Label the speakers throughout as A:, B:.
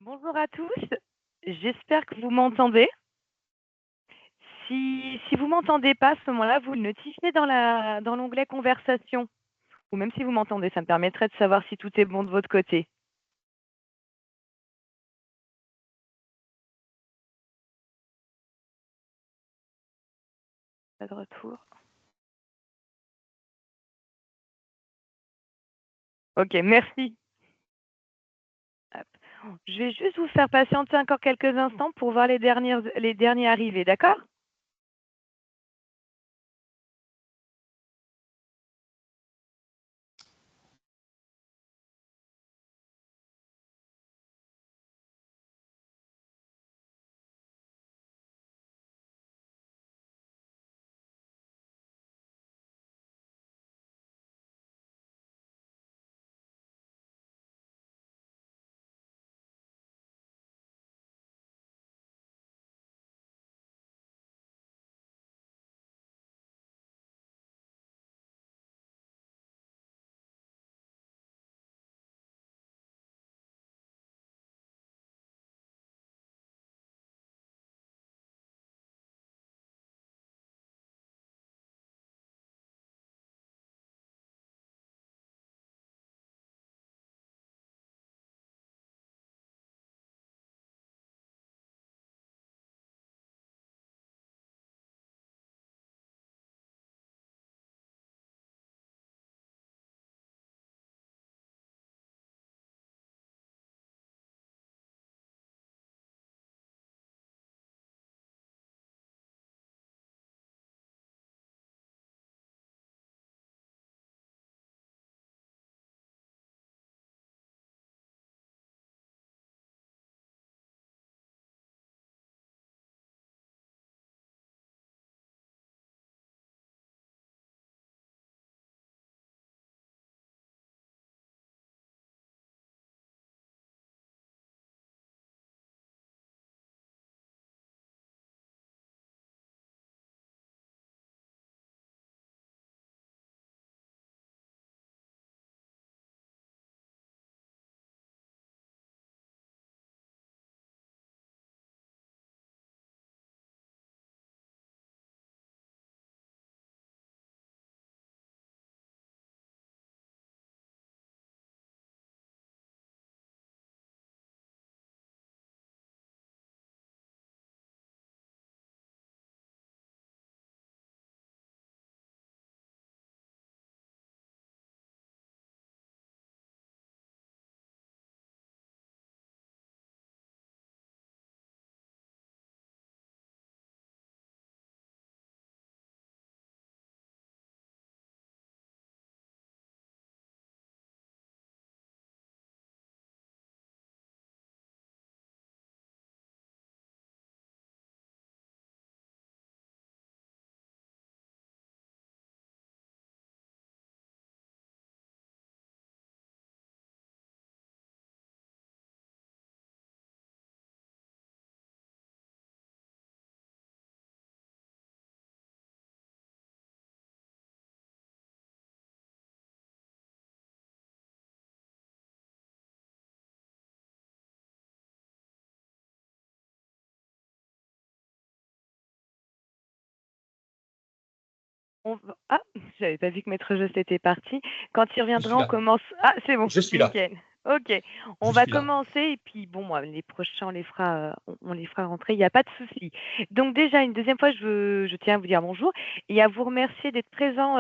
A: Bonjour à tous, j'espère que vous m'entendez. Si vous m'entendez pas, à ce moment-là, vous le notifiez dans l'onglet conversation. Ou même si vous m'entendez, ça me permettrait de savoir si tout est bon de votre côté. Pas de retour. Ok, merci. Hop. Je vais juste vous faire patienter encore quelques instants pour voir les derniers arrivés, d'accord? Ah, j'avais pas vu que Maître Just était parti. Quand il
B: Je suis
A: reviendra, on
B: là.
A: commence. Ah, c'est bon,
B: Je suis là.
A: nickel. Ok, on
B: Je
A: va
B: suis là.
A: commencer et puis bon, moi, les prochains, on les fera rentrer, il n'y a pas de souci. Donc déjà, une deuxième fois, je tiens à vous dire bonjour et à vous remercier d'être présent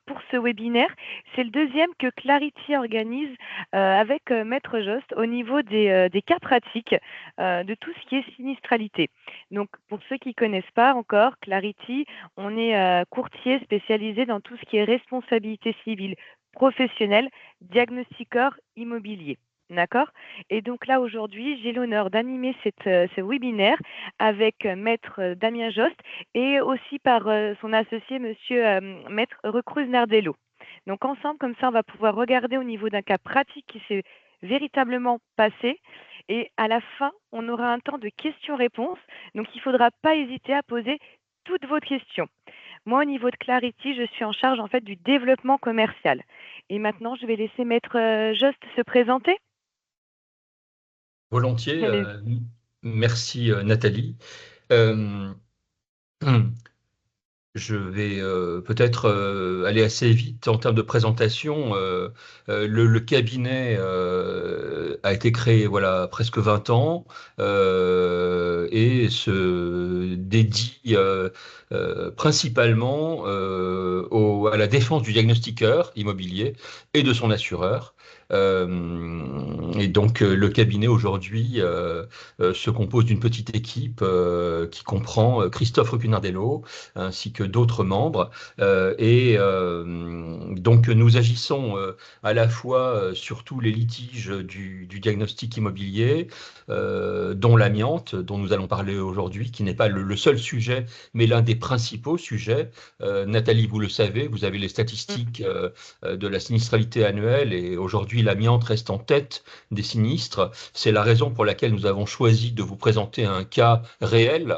A: pour ce webinaire. C'est le deuxième que Clarity organise avec Maître Just au niveau des cas pratiques de tout ce qui est sinistralité. Donc pour ceux qui ne connaissent pas encore, Clarity, on est courtier spécialisé dans tout ce qui est responsabilité civile professionnelle, diagnostiqueur immobilier. D'accord. Et donc là, aujourd'hui, j'ai l'honneur d'animer ce webinaire avec Maître Damien Jost et aussi par son associé, Monsieur Maître Recruz Nardello. Donc ensemble, comme ça, on va pouvoir regarder au niveau d'un cas pratique qui s'est véritablement passé. Et à la fin, on aura un temps de questions-réponses. Donc il ne faudra pas hésiter à poser toutes vos questions. Moi, au niveau de Clarity, je suis en charge en fait du développement commercial. Et maintenant, je vais laisser Maître Just se présenter.
B: Volontiers,
A: Allez.
B: merci Nathalie. Euh, Je vais peut-être aller assez vite en termes de présentation. Le cabinet a été créé voilà presque 20 ans et se dédie principalement à la défense du diagnostiqueur immobilier et de son assureur. Et donc le cabinet aujourd'hui se compose d'une petite équipe qui comprend Christophe Rupinardello ainsi que d'autres membres. Donc nous agissons à la fois sur tous les litiges du diagnostic immobilier, dont l'amiante, dont nous allons parler aujourd'hui, qui n'est pas le seul sujet, mais l'un des principaux sujets. Nathalie, vous le savez, vous avez les
A: Mm.
B: statistiques de la sinistralité annuelle et aujourd'hui l'amiante reste en tête des sinistres. C'est la raison pour laquelle nous avons choisi de vous présenter un cas réel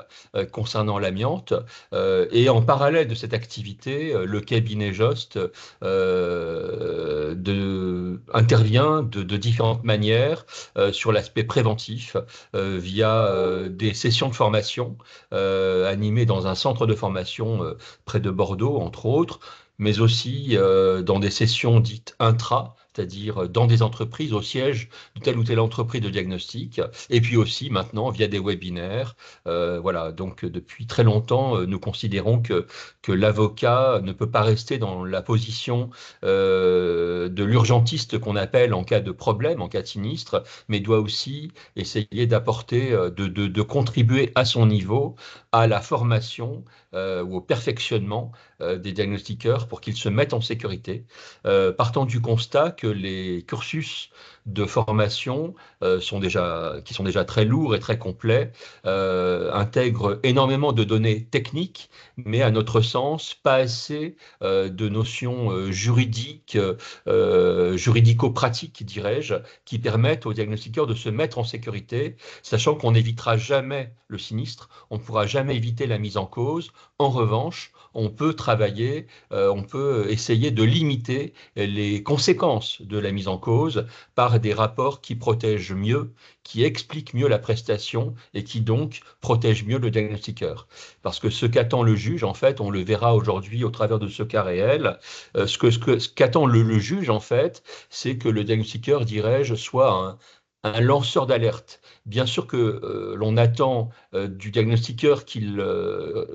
B: concernant l'amiante. Et en parallèle de cette activité, le cabinet Jost intervient de différentes manières sur l'aspect préventif via des sessions de formation animées dans un centre de formation près de Bordeaux, entre autres, mais aussi dans des sessions dites intra, c'est-à-dire dans des entreprises au siège de telle ou telle entreprise de diagnostic, et puis aussi maintenant via des webinaires. Voilà, donc depuis très longtemps, nous considérons que l'avocat ne peut pas rester dans la position de l'urgentiste qu'on appelle en cas de problème, en cas de sinistre, mais doit aussi essayer d'apporter, de contribuer à son niveau à la formation ou au perfectionnement des diagnostiqueurs pour qu'ils se mettent en sécurité, partant du constat que les cursus de formation qui sont déjà très lourds et très complets, intègrent énormément de données techniques, mais à notre sens, pas assez de notions juridiques, juridico-pratiques, dirais-je, qui permettent aux diagnostiqueurs de se mettre en sécurité, sachant qu'on n'évitera jamais le sinistre, on ne pourra jamais éviter la mise en cause. En revanche, on peut travailler, on peut essayer de limiter les conséquences de la mise en cause par des rapports qui protègent mieux, qui expliquent mieux la prestation et qui donc protègent mieux le diagnostiqueur. Parce que ce qu'attend le juge, en fait, on le verra aujourd'hui au travers de ce cas réel, ce qu'attend le juge, en fait, c'est que le diagnostiqueur, dirais-je, soit un lanceur d'alerte. Bien sûr que l'on attend du diagnostiqueur qu'il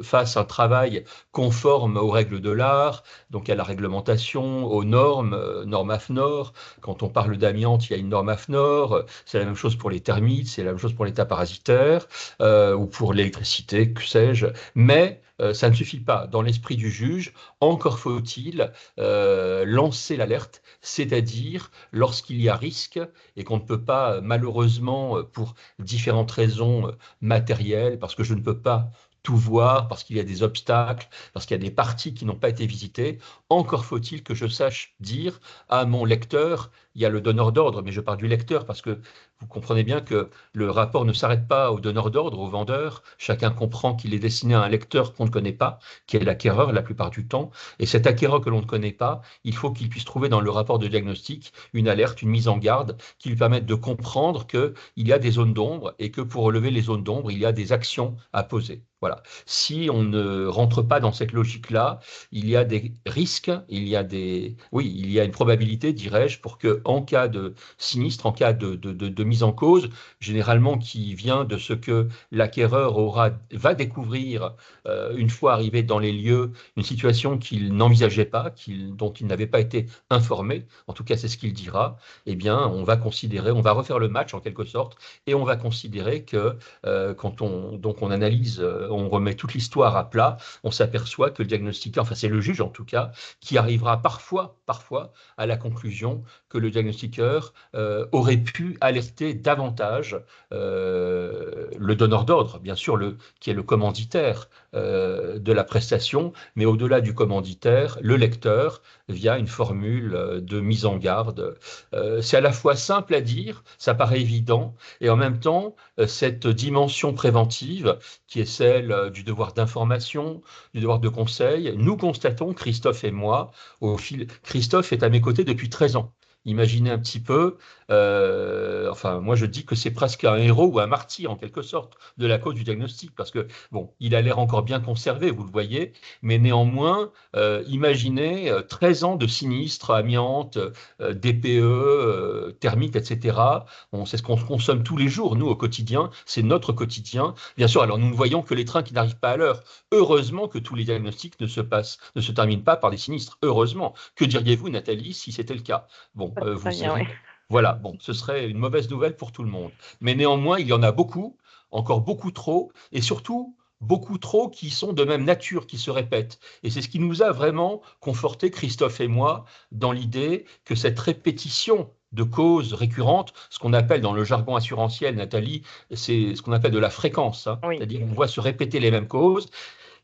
B: fasse un travail conforme aux règles de l'art, donc à la réglementation, aux normes, normes AFNOR. Quand on parle d'amiante, il y a une norme AFNOR. C'est la même chose pour les termites, c'est la même chose pour l'état parasitaire ou pour l'électricité, que sais-je. Mais ça ne suffit pas. Dans l'esprit du juge, encore faut-il lancer l'alerte, c'est-à-dire lorsqu'il y a risque et qu'on ne peut pas, malheureusement, pour différentes raisons matérielles, parce que je ne peux pas tout voir, parce qu'il y a des obstacles, parce qu'il y a des parties qui n'ont pas été visitées, encore faut-il que je sache dire à mon lecteur, il y a le donneur d'ordre, mais je parle du lecteur parce que vous comprenez bien que le rapport ne s'arrête pas au donneur d'ordre, au vendeur. Chacun comprend qu'il est destiné à un lecteur qu'on ne connaît pas, qui est l'acquéreur la plupart du temps. Et cet acquéreur que l'on ne connaît pas, il faut qu'il puisse trouver dans le rapport de diagnostic une alerte, une mise en garde qui lui permette de comprendre qu'il y a des zones d'ombre et que pour relever les zones d'ombre, il y a des actions à poser. Voilà. Si on ne rentre pas dans cette logique-là, il y a des risques, oui, il y a une probabilité, dirais-je, pour que en cas de sinistre, en cas de mise en cause, généralement qui vient de ce que l'acquéreur va découvrir une fois arrivé dans les lieux, une situation qu'il n'envisageait pas, dont il n'avait pas été informé, en tout cas c'est ce qu'il dira, eh bien on va refaire le match en quelque sorte, et on va considérer que quand on analyse, on remet toute l'histoire à plat, on s'aperçoit que le diagnostiqueur, enfin c'est le juge en tout cas, qui arrivera parfois à la conclusion que le diagnostiqueur aurait pu alerter davantage le donneur d'ordre, bien sûr, qui est le commanditaire de la prestation, mais au-delà du commanditaire, le lecteur, via une formule de mise en garde. C'est à la fois simple à dire, ça paraît évident, et en même temps, cette dimension préventive, qui est celle du devoir d'information, du devoir de conseil, nous constatons, Christophe et moi, Christophe est à mes côtés depuis 13 ans. Imaginez un petit peu, enfin, moi je dis que c'est presque un héros ou un martyr en quelque sorte de la cause du diagnostic, parce que, bon, il a l'air encore bien conservé, vous le voyez, mais néanmoins, imaginez 13 ans de sinistres, amiante, DPE, thermique, etc. Bon, c'est ce qu'on consomme tous les jours, nous, au quotidien, c'est notre quotidien. Bien sûr, alors nous ne voyons que les trains qui n'arrivent pas à l'heure. Heureusement que tous les diagnostics ne se terminent pas par des sinistres. Heureusement. Que diriez-vous, Nathalie, si c'était le cas? Bon,
A: Pas
B: vous
A: très bien, oui.
B: seriez. Voilà, bon, ce serait une mauvaise nouvelle pour tout le monde. Mais néanmoins, il y en a beaucoup, encore beaucoup trop, et surtout beaucoup trop qui sont de même nature, qui se répètent. Et c'est ce qui nous a vraiment conforté, Christophe et moi, dans l'idée que cette répétition de causes récurrentes, ce qu'on appelle dans le jargon assurantiel, Nathalie, c'est ce qu'on appelle de la fréquence, hein.
A: Oui.
B: C'est-à-dire qu'on voit se répéter les mêmes causes,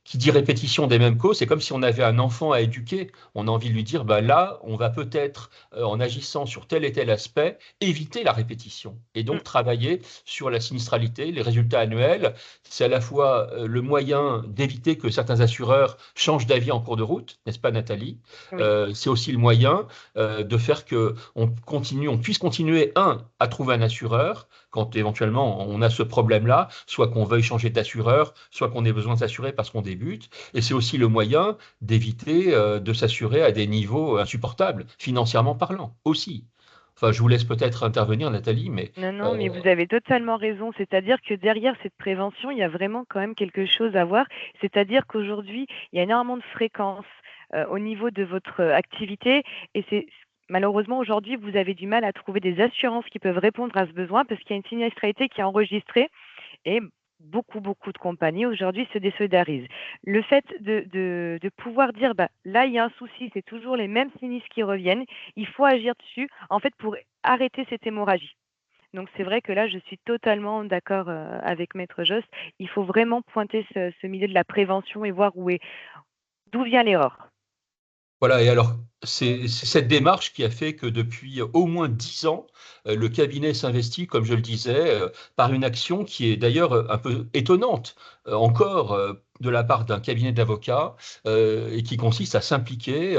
B: qui dit répétition des mêmes causes, c'est comme si on avait un enfant à éduquer. On a envie de lui dire, bah là, on va peut-être, en agissant sur tel et tel aspect, éviter la répétition. Et
A: Mm.
B: donc travailler sur la sinistralité, les résultats annuels. C'est à la fois le moyen d'éviter que certains assureurs changent d'avis en cours de route, n'est-ce pas Nathalie?
A: Oui.
B: C'est aussi le moyen de faire que on puisse continuer, à trouver un assureur quand éventuellement on a ce problème-là, soit qu'on veuille changer d'assureur, soit qu'on ait besoin de s'assurer parce qu'on débute. Et c'est aussi le moyen d'éviter de s'assurer à des niveaux insupportables, financièrement parlant, aussi. Enfin, je vous laisse peut-être intervenir, Nathalie, mais
A: Non, non, mais
B: euh,
A: vous avez totalement raison. C'est-à-dire que derrière cette prévention, il y a vraiment quand même quelque chose à voir. C'est-à-dire qu'aujourd'hui, il y a énormément de fréquences au niveau de votre activité. Et c'est malheureusement aujourd'hui, vous avez du mal à trouver des assurances qui peuvent répondre à ce besoin parce qu'il y a une sinistralité qui est enregistrée et beaucoup, beaucoup de compagnies aujourd'hui se désolidarisent. Le fait de pouvoir dire, bah, là, il y a un souci, c'est toujours les mêmes sinistres qui reviennent, il faut agir dessus, en fait, pour arrêter cette hémorragie. Donc c'est vrai que là, je suis totalement d'accord avec Maître Jost. Il faut vraiment pointer ce milieu de la prévention et voir d'où vient l'erreur.
B: voilà, et alors, c'est cette démarche qui a fait que depuis au moins 10 ans, le cabinet s'investit, comme je le disais, par une action qui est d'ailleurs un peu étonnante, encore de la part d'un cabinet d'avocats, et qui consiste à s'impliquer,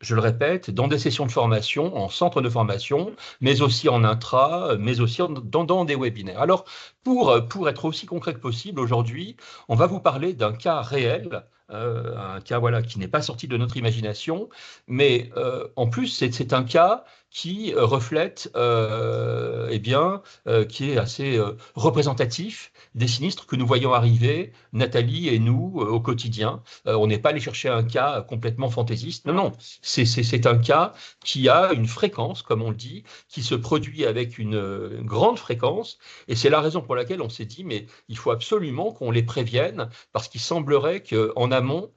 B: je le répète, dans des sessions de formation, en centre de formation, mais aussi en intra, mais aussi dans des webinaires. Alors, pour être aussi concret que possible, aujourd'hui, on va vous parler d'un cas réel, un cas voilà, qui n'est pas sorti de notre imagination, mais en plus, c'est un cas qui reflète, eh bien, qui est assez représentatif des sinistres que nous voyons arriver, Nathalie et nous, au quotidien. On n'est pas allé chercher un cas complètement fantaisiste. Non,
A: Non.
B: non, c'est un cas qui a une fréquence, comme on le dit, qui se produit avec une grande fréquence. Et c'est la raison pour laquelle on s'est dit, mais il faut absolument qu'on les prévienne, parce qu'il semblerait qu'en amont,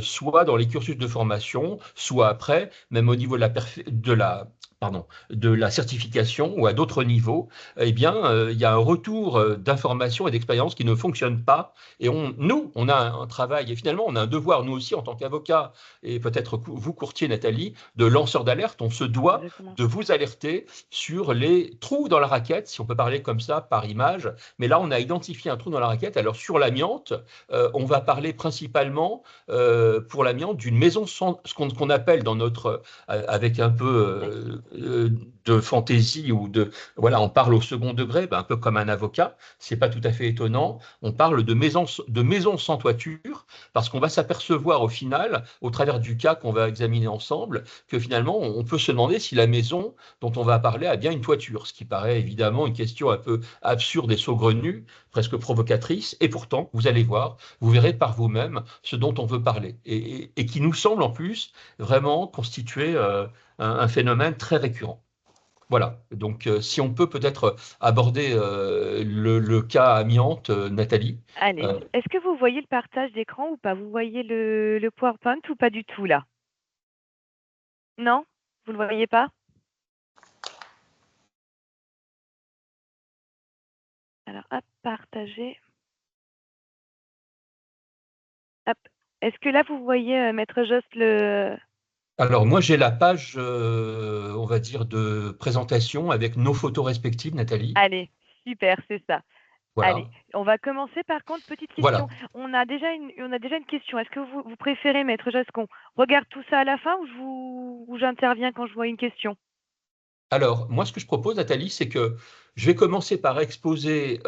B: soit dans les cursus de formation, soit après, même au niveau de la certification ou à d'autres niveaux, eh bien, il y a un retour d'informations et d'expériences qui ne fonctionnent pas. Et nous, on a un travail, et finalement, on a un devoir, nous aussi, en tant qu'avocats, et peut-être vous, courtier, Nathalie, de lanceur d'alerte, on se doit
A: Exactement.
B: de vous alerter sur les trous dans la raquette, si on peut parler comme ça par image. Mais là, on a identifié un trou dans la raquette. Alors, sur l'amiante, on va parler principalement pour l'amiante d'une maison sans, ce qu'on appelle dans notre, avec un peu de fantaisie ou de, voilà, on parle au second degré, ben, un peu comme un avocat, c'est pas tout à fait étonnant. On parle de maisons sans toiture parce qu'on va s'apercevoir au final, au travers du cas qu'on va examiner ensemble, que finalement, on peut se demander si la maison dont on va parler a bien une toiture, ce qui paraît évidemment une question un peu absurde et saugrenue, presque provocatrice, et pourtant, vous allez voir, vous verrez par vous-même ce dont on veut parler, et qui nous semble en plus vraiment constituer un phénomène très récurrent. Voilà, donc si on peut peut-être aborder le cas amiante, Nathalie.
A: Allez,
B: Euh,
A: est-ce que vous voyez le partage d'écran ou pas? Vous voyez le PowerPoint ou pas du tout là? Non? Vous le voyez pas? Alors, hop, partager. Hop. Est-ce que là, vous voyez, Maître Jost, le...
B: alors moi j'ai la page, on va dire, de présentation avec nos photos respectives, Nathalie.
A: Allez, super, c'est ça. Allez,
B: Voilà,
A: on va commencer par contre, petite question.
B: voilà.
A: On a déjà une question. Est-ce que vous préférez, Maître Jost, qu'on regarde tout ça à la fin ou ou j'interviens quand je vois une question?
B: Alors, moi, ce que je propose, Nathalie, c'est que je vais commencer par exposer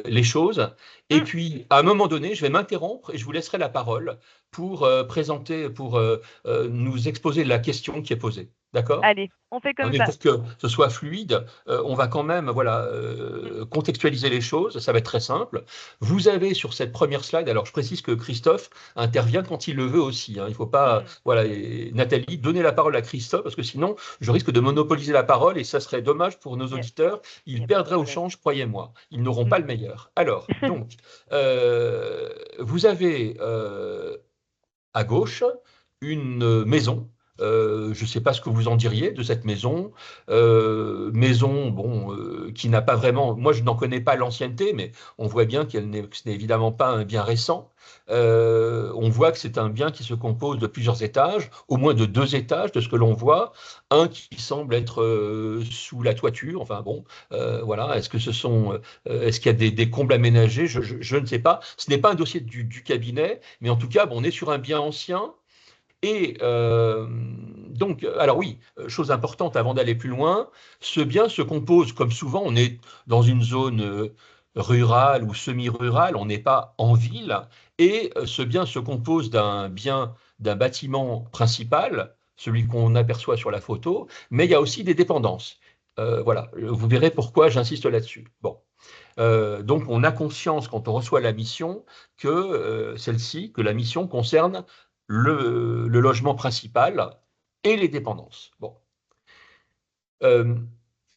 B: les choses, et
A: Hum,
B: puis, à un moment donné, je vais m'interrompre et je vous laisserai la parole pour présenter, pour nous exposer la question qui est posée. D'accord?
A: allez, on fait comme
B: Mais
A: ça.
B: pour que ce soit fluide, on va quand même voilà,
A: Hum,
B: contextualiser les choses, ça va être très simple. Vous avez sur cette première slide, alors je précise que Christophe intervient quand il le veut aussi, hein, il ne faut pas,
A: hum,
B: voilà, et Nathalie, donner la parole à Christophe, parce que sinon je risque de monopoliser la parole et ça serait dommage pour nos
A: Il
B: auditeurs,
A: n'y
B: ils
A: a pas de
B: perdraient au
A: problème.
B: change, croyez-moi, ils n'auront pas
A: Hum.
B: le meilleur. Alors, donc, vous avez à gauche une maison. Je ne sais pas ce que vous en diriez de cette maison. Maison, bon, qui n'a pas vraiment. Moi, je n'en connais pas l'ancienneté, mais on voit bien que ce n'est évidemment pas un bien récent. On voit que c'est un bien qui se compose de plusieurs étages, au moins de 2 étages, de ce que l'on voit. Un qui semble être sous la toiture. Enfin bon, voilà. Est-ce que est-ce qu'il y a des combles aménagés? Je ne sais pas. Ce n'est pas un dossier du cabinet, mais en tout cas, bon, on est sur un bien ancien. Et donc, alors oui, chose importante avant d'aller plus loin, ce bien se compose, comme souvent, on est dans une zone rurale ou semi-rurale, on n'est pas en ville, et ce bien se compose d'un bâtiment principal, celui qu'on aperçoit sur la photo, mais il y a aussi des dépendances. Voilà, vous verrez pourquoi j'insiste là-dessus. Bon. Donc, on a conscience quand on reçoit la mission que que la mission concerne le logement principal et les dépendances. Bon. Euh,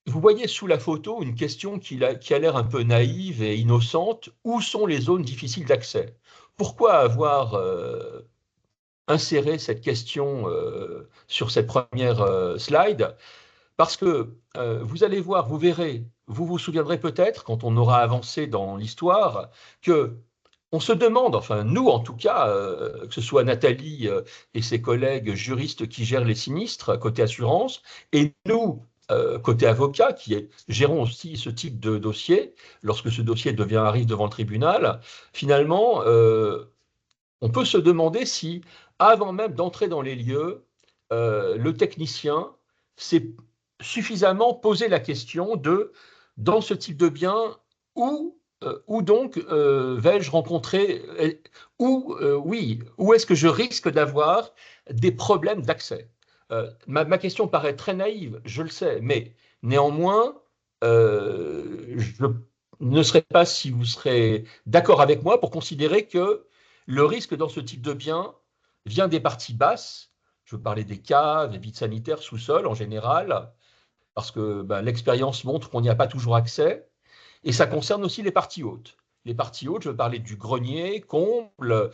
B: Vous voyez sous la photo une question qui a l'air un peu naïve et innocente. Où sont les zones difficiles d'accès? Pourquoi avoir inséré cette question sur cette première slide? Parce que vous allez voir, vous verrez, vous vous souviendrez peut-être, quand on aura avancé dans l'histoire, que on se demande, enfin nous en tout cas, que ce soit Nathalie et ses collègues juristes qui gèrent les sinistres côté assurance, et nous, côté avocat, gérons aussi ce type de dossier, lorsque ce dossier arrive devant le tribunal, finalement, on peut se demander si, avant même d'entrer dans les lieux, le technicien s'est suffisamment posé la question de, dans ce type de bien, où donc vais-je rencontrer, oui, où est-ce que je risque d'avoir des problèmes d'accès? Ma question paraît très naïve, je le sais, mais néanmoins, je ne sais pas si vous serez d'accord avec moi pour considérer que le risque dans ce type de bien vient des parties basses. Je veux parler des caves, des vides sanitaires, sous-sol en général, parce que ben, l'expérience montre qu'on n'y a pas toujours accès. Et ça concerne aussi les parties hautes. Les parties hautes, je veux parler du grenier, comble,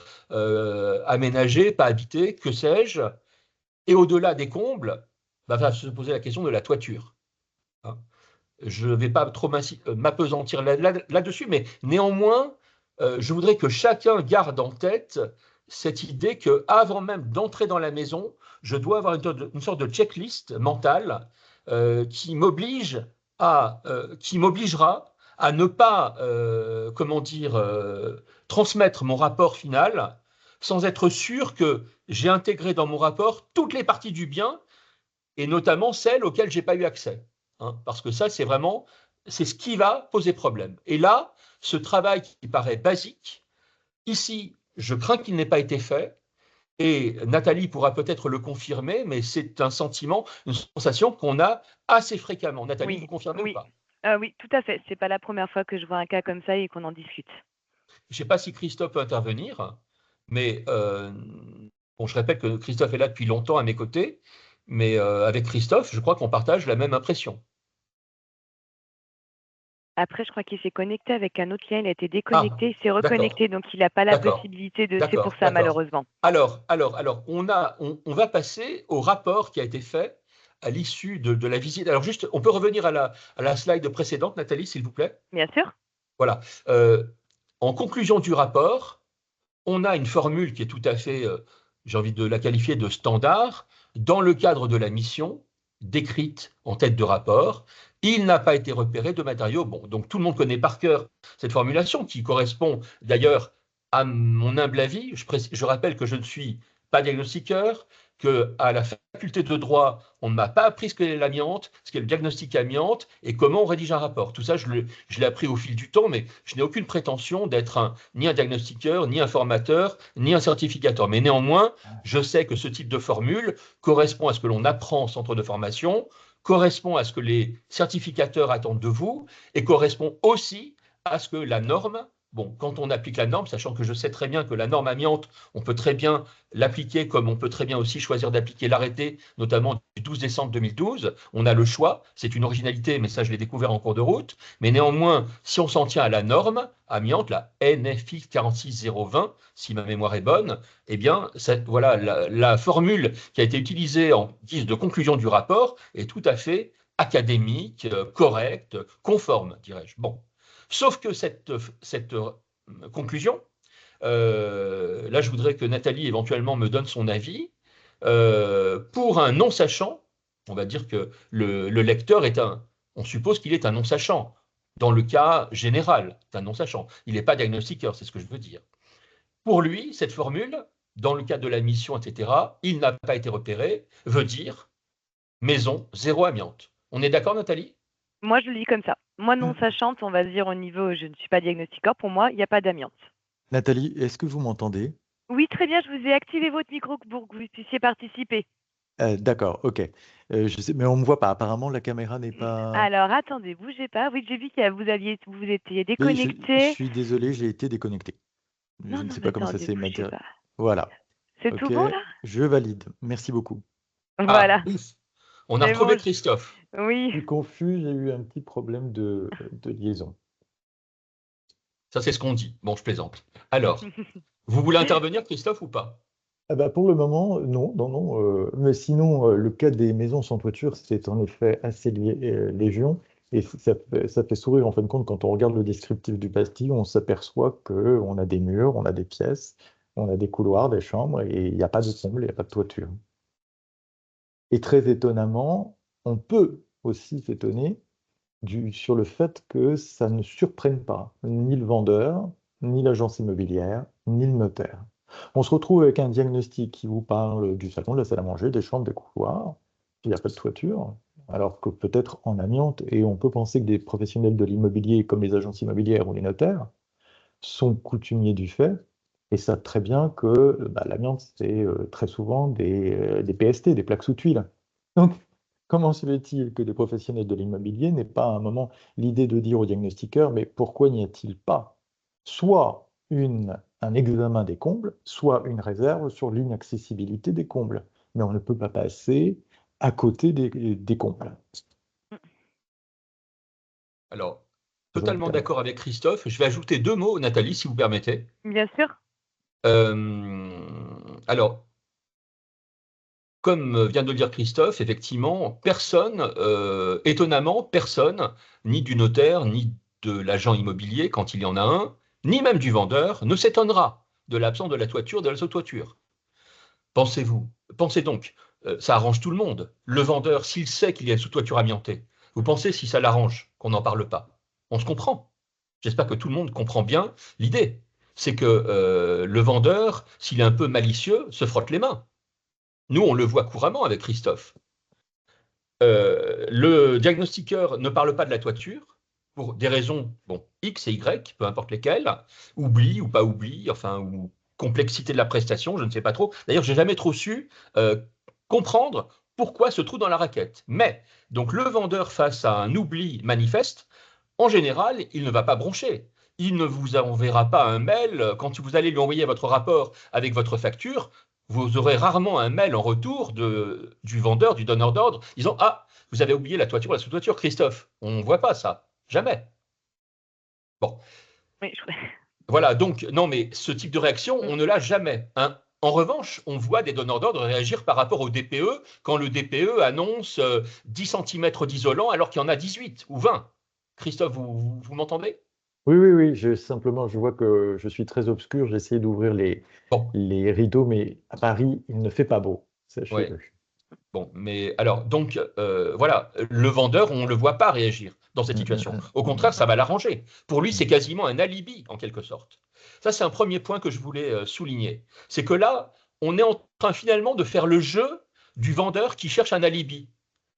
B: aménagé, pas habité, que sais-je. Et au-delà des combles, ben, va se poser la question de la toiture. Hein. Je ne vais pas trop m'apesantir là-dessus, mais néanmoins, je voudrais que chacun garde en tête cette idée que, avant même d'entrer dans la maison, je dois avoir une sorte de checklist mentale qui m'obligera à ne pas, comment dire, transmettre mon rapport final sans être sûr que j'ai intégré dans mon rapport toutes les parties du bien et notamment celles auxquelles j'ai pas eu accès. Hein, parce que ça, c'est ce qui va poser problème. Et là, ce travail qui paraît basique, ici, je crains qu'il n'ait pas été fait. Et Nathalie pourra peut-être le confirmer, mais c'est un sentiment, une sensation qu'on a assez fréquemment. Nathalie, vous
A: Oui,
B: confirmez ou
A: oui,
B: pas?
A: oui, tout à fait. C'est pas la première fois que je vois un cas comme ça et qu'on en discute.
B: Je ne sais pas si Christophe peut intervenir, mais bon, je répète que Christophe est là depuis longtemps à mes côtés, mais avec Christophe, je crois qu'on partage la même impression.
A: Après, je crois qu'il s'est connecté avec un autre lien. Il a été
B: Ah,
A: déconnecté, il s'est
B: d'accord.
A: reconnecté, donc il n'a pas la
B: D'accord,
A: possibilité de. C'est pour
B: d'accord,
A: ça,
B: d'accord.
A: malheureusement.
B: Alors, on va passer au rapport qui a été fait à l'issue de la visite. Alors juste, on peut revenir à la slide précédente, Nathalie, s'il vous plaît.
A: Bien sûr.
B: Voilà. Euh, En conclusion du rapport, on a une formule qui est tout à fait, j'ai envie de la qualifier de standard, dans le cadre de la mission, décrite en tête de rapport. Il n'a pas été repéré de matériaux. Bon, donc tout le monde connaît par cœur cette formulation qui correspond d'ailleurs à mon humble avis. Je rappelle que je ne suis pas diagnostiqueur, qu'à la faculté de droit, on ne m'a pas appris ce qu'est l'amiante, ce qu'est le diagnostic amiante et comment on rédige un rapport. Tout ça, je l'ai appris au fil du temps, mais je n'ai aucune prétention d'être ni un diagnostiqueur, ni un formateur, ni un certificateur. Mais néanmoins, je sais que ce type de formule correspond à ce que l'on apprend en centre de formation, correspond à ce que les certificateurs attendent de vous et correspond aussi à ce que la norme, bon, quand on applique la norme, sachant que je sais très bien que la norme amiante, on peut très bien l'appliquer comme on peut très bien aussi choisir d'appliquer l'arrêté, notamment du 12 décembre 2012. On a le choix, c'est une originalité, mais ça je l'ai découvert en cours de route. Mais néanmoins, si on s'en tient à la norme amiante, la NFI 46020, si ma mémoire est bonne, eh bien, voilà, la formule qui a été utilisée en guise de conclusion du rapport est tout à fait académique, correcte, conforme, dirais-je. Bon. Sauf que cette conclusion, là je voudrais que Nathalie éventuellement me donne son avis, pour un non-sachant, on va dire que le lecteur on suppose qu'il est un non-sachant, dans le cas général d'un non-sachant. Il n'est pas diagnostiqueur, c'est ce que je veux dire. Pour lui, cette formule, dans le cadre de la mission, etc., il n'a pas été repéré, veut dire maison zéro amiante. On est d'accord, Nathalie ?
A: Moi, je le dis comme ça. Moi, non sachante, on va dire au niveau, je ne suis pas diagnostiqueur, pour moi, il n'y a pas d'amiante.
C: Nathalie, est-ce que vous m'entendez?
A: Oui, très bien, je vous ai activé votre micro pour que vous puissiez participer.
C: D'accord, ok. Je sais, mais on ne me voit pas. Apparemment, la caméra n'est pas.
A: Alors, attendez, bougez pas. Oui, j'ai vu que vous étiez
C: Oui, je
A: déconnecté.
C: suis désolé, j'ai été déconnecté.
A: Non,
C: Je ne
A: non,
C: sais
A: mais
C: pas comment ça
A: attendez,
C: s'est
A: bougez
C: matérialisé.
A: pas.
C: Voilà.
A: C'est
C: Ok,
A: tout bon, là?
C: je valide. Merci beaucoup.
A: Voilà.
B: Ouf. On a
A: C'est
B: retrouvé
A: bon.
B: Christophe.
A: Oui.
C: Je suis confus, j'ai eu un petit problème de liaison.
B: Ça, c'est ce qu'on dit. Bon, je plaisante. Alors, vous voulez intervenir, Christophe, ou pas?
C: Ah bah pour le moment, non, non, non. Mais sinon, le cas des maisons sans toiture, c'est en effet assez légion. Et ça fait sourire en fin de compte quand on regarde le descriptif du bâti, on s'aperçoit qu'on a des murs, on a des pièces, on a des couloirs, des chambres, et il n'y a pas de comble, il n'y a pas de toiture. Et très étonnamment, on peut aussi s'étonner sur le fait que ça ne surprenne pas ni le vendeur, ni l'agence immobilière, ni le notaire. On se retrouve avec un diagnostic qui vous parle du salon, de la salle à manger, des chambres, des couloirs. Il n'y a pas de toiture, alors que peut-être en amiante, et on peut penser que des professionnels de l'immobilier, comme les agences immobilières ou les notaires, sont coutumiers du fait, et savent très bien que l'amiante, c'est très souvent des PST, des plaques sous tuiles. Donc, comment se fait-il que des professionnels de l'immobilier n'aient pas à un moment l'idée de dire au diagnostiqueur, mais pourquoi n'y a-t-il pas soit un examen des combles, soit une réserve sur l'inaccessibilité des combles. Mais on ne peut pas passer à côté des combles.
B: Alors, totalement d'accord avec Christophe. Je vais ajouter 2 mots, Nathalie, si vous permettez.
A: Bien sûr.
B: Alors, comme vient de le dire Christophe, effectivement, personne, étonnamment, personne, ni du notaire, ni de l'agent immobilier, quand il y en a un, ni même du vendeur, ne s'étonnera de l'absence de la toiture, de la sous-toiture. Pensez donc, ça arrange tout le monde. Le vendeur, s'il sait qu'il y a une sous-toiture amiantée, vous pensez si ça l'arrange qu'on n'en parle pas? On se comprend. J'espère que tout le monde comprend bien l'idée. C'est que le vendeur, s'il est un peu malicieux, se frotte les mains. Nous, on le voit couramment avec Christophe. Le diagnostiqueur ne parle pas de la toiture pour des raisons, bon, X et Y, peu importe lesquelles, oubli ou pas oubli, enfin, ou complexité de la prestation, je ne sais pas trop. D'ailleurs, j'ai jamais trop su comprendre pourquoi ce trou dans la raquette. Mais, donc, le vendeur face à un oubli manifeste, en général, il ne va pas broncher. Il ne vous enverra pas un mail quand vous allez lui envoyer votre rapport avec votre facture. Vous aurez rarement un mail en retour du vendeur, du donneur d'ordre, disant ah, vous avez oublié la toiture, la sous-toiture, Christophe. On ne voit pas ça. Jamais. Bon.
A: Oui,
B: Voilà, donc, non, mais ce type de réaction, on ne l'a jamais. Hein. En revanche, on voit des donneurs d'ordre réagir par rapport au DPE quand le DPE annonce 10 cm d'isolant alors qu'il y en a 18 ou 20. Christophe, vous m'entendez?
C: Oui, oui, oui, simplement, je vois que je suis très obscur, j'ai essayé d'ouvrir
B: Bon.
C: les rideaux, mais à Paris, il ne fait pas beau, sachez-le.
B: Ouais. Bon, mais alors, donc, voilà, le vendeur, on ne le voit pas réagir dans cette situation. Au contraire, ça va l'arranger. Pour lui, c'est quasiment un alibi, en quelque sorte. Ça, c'est un premier point que je voulais souligner. C'est que là, on est en train finalement de faire le jeu du vendeur qui cherche un alibi,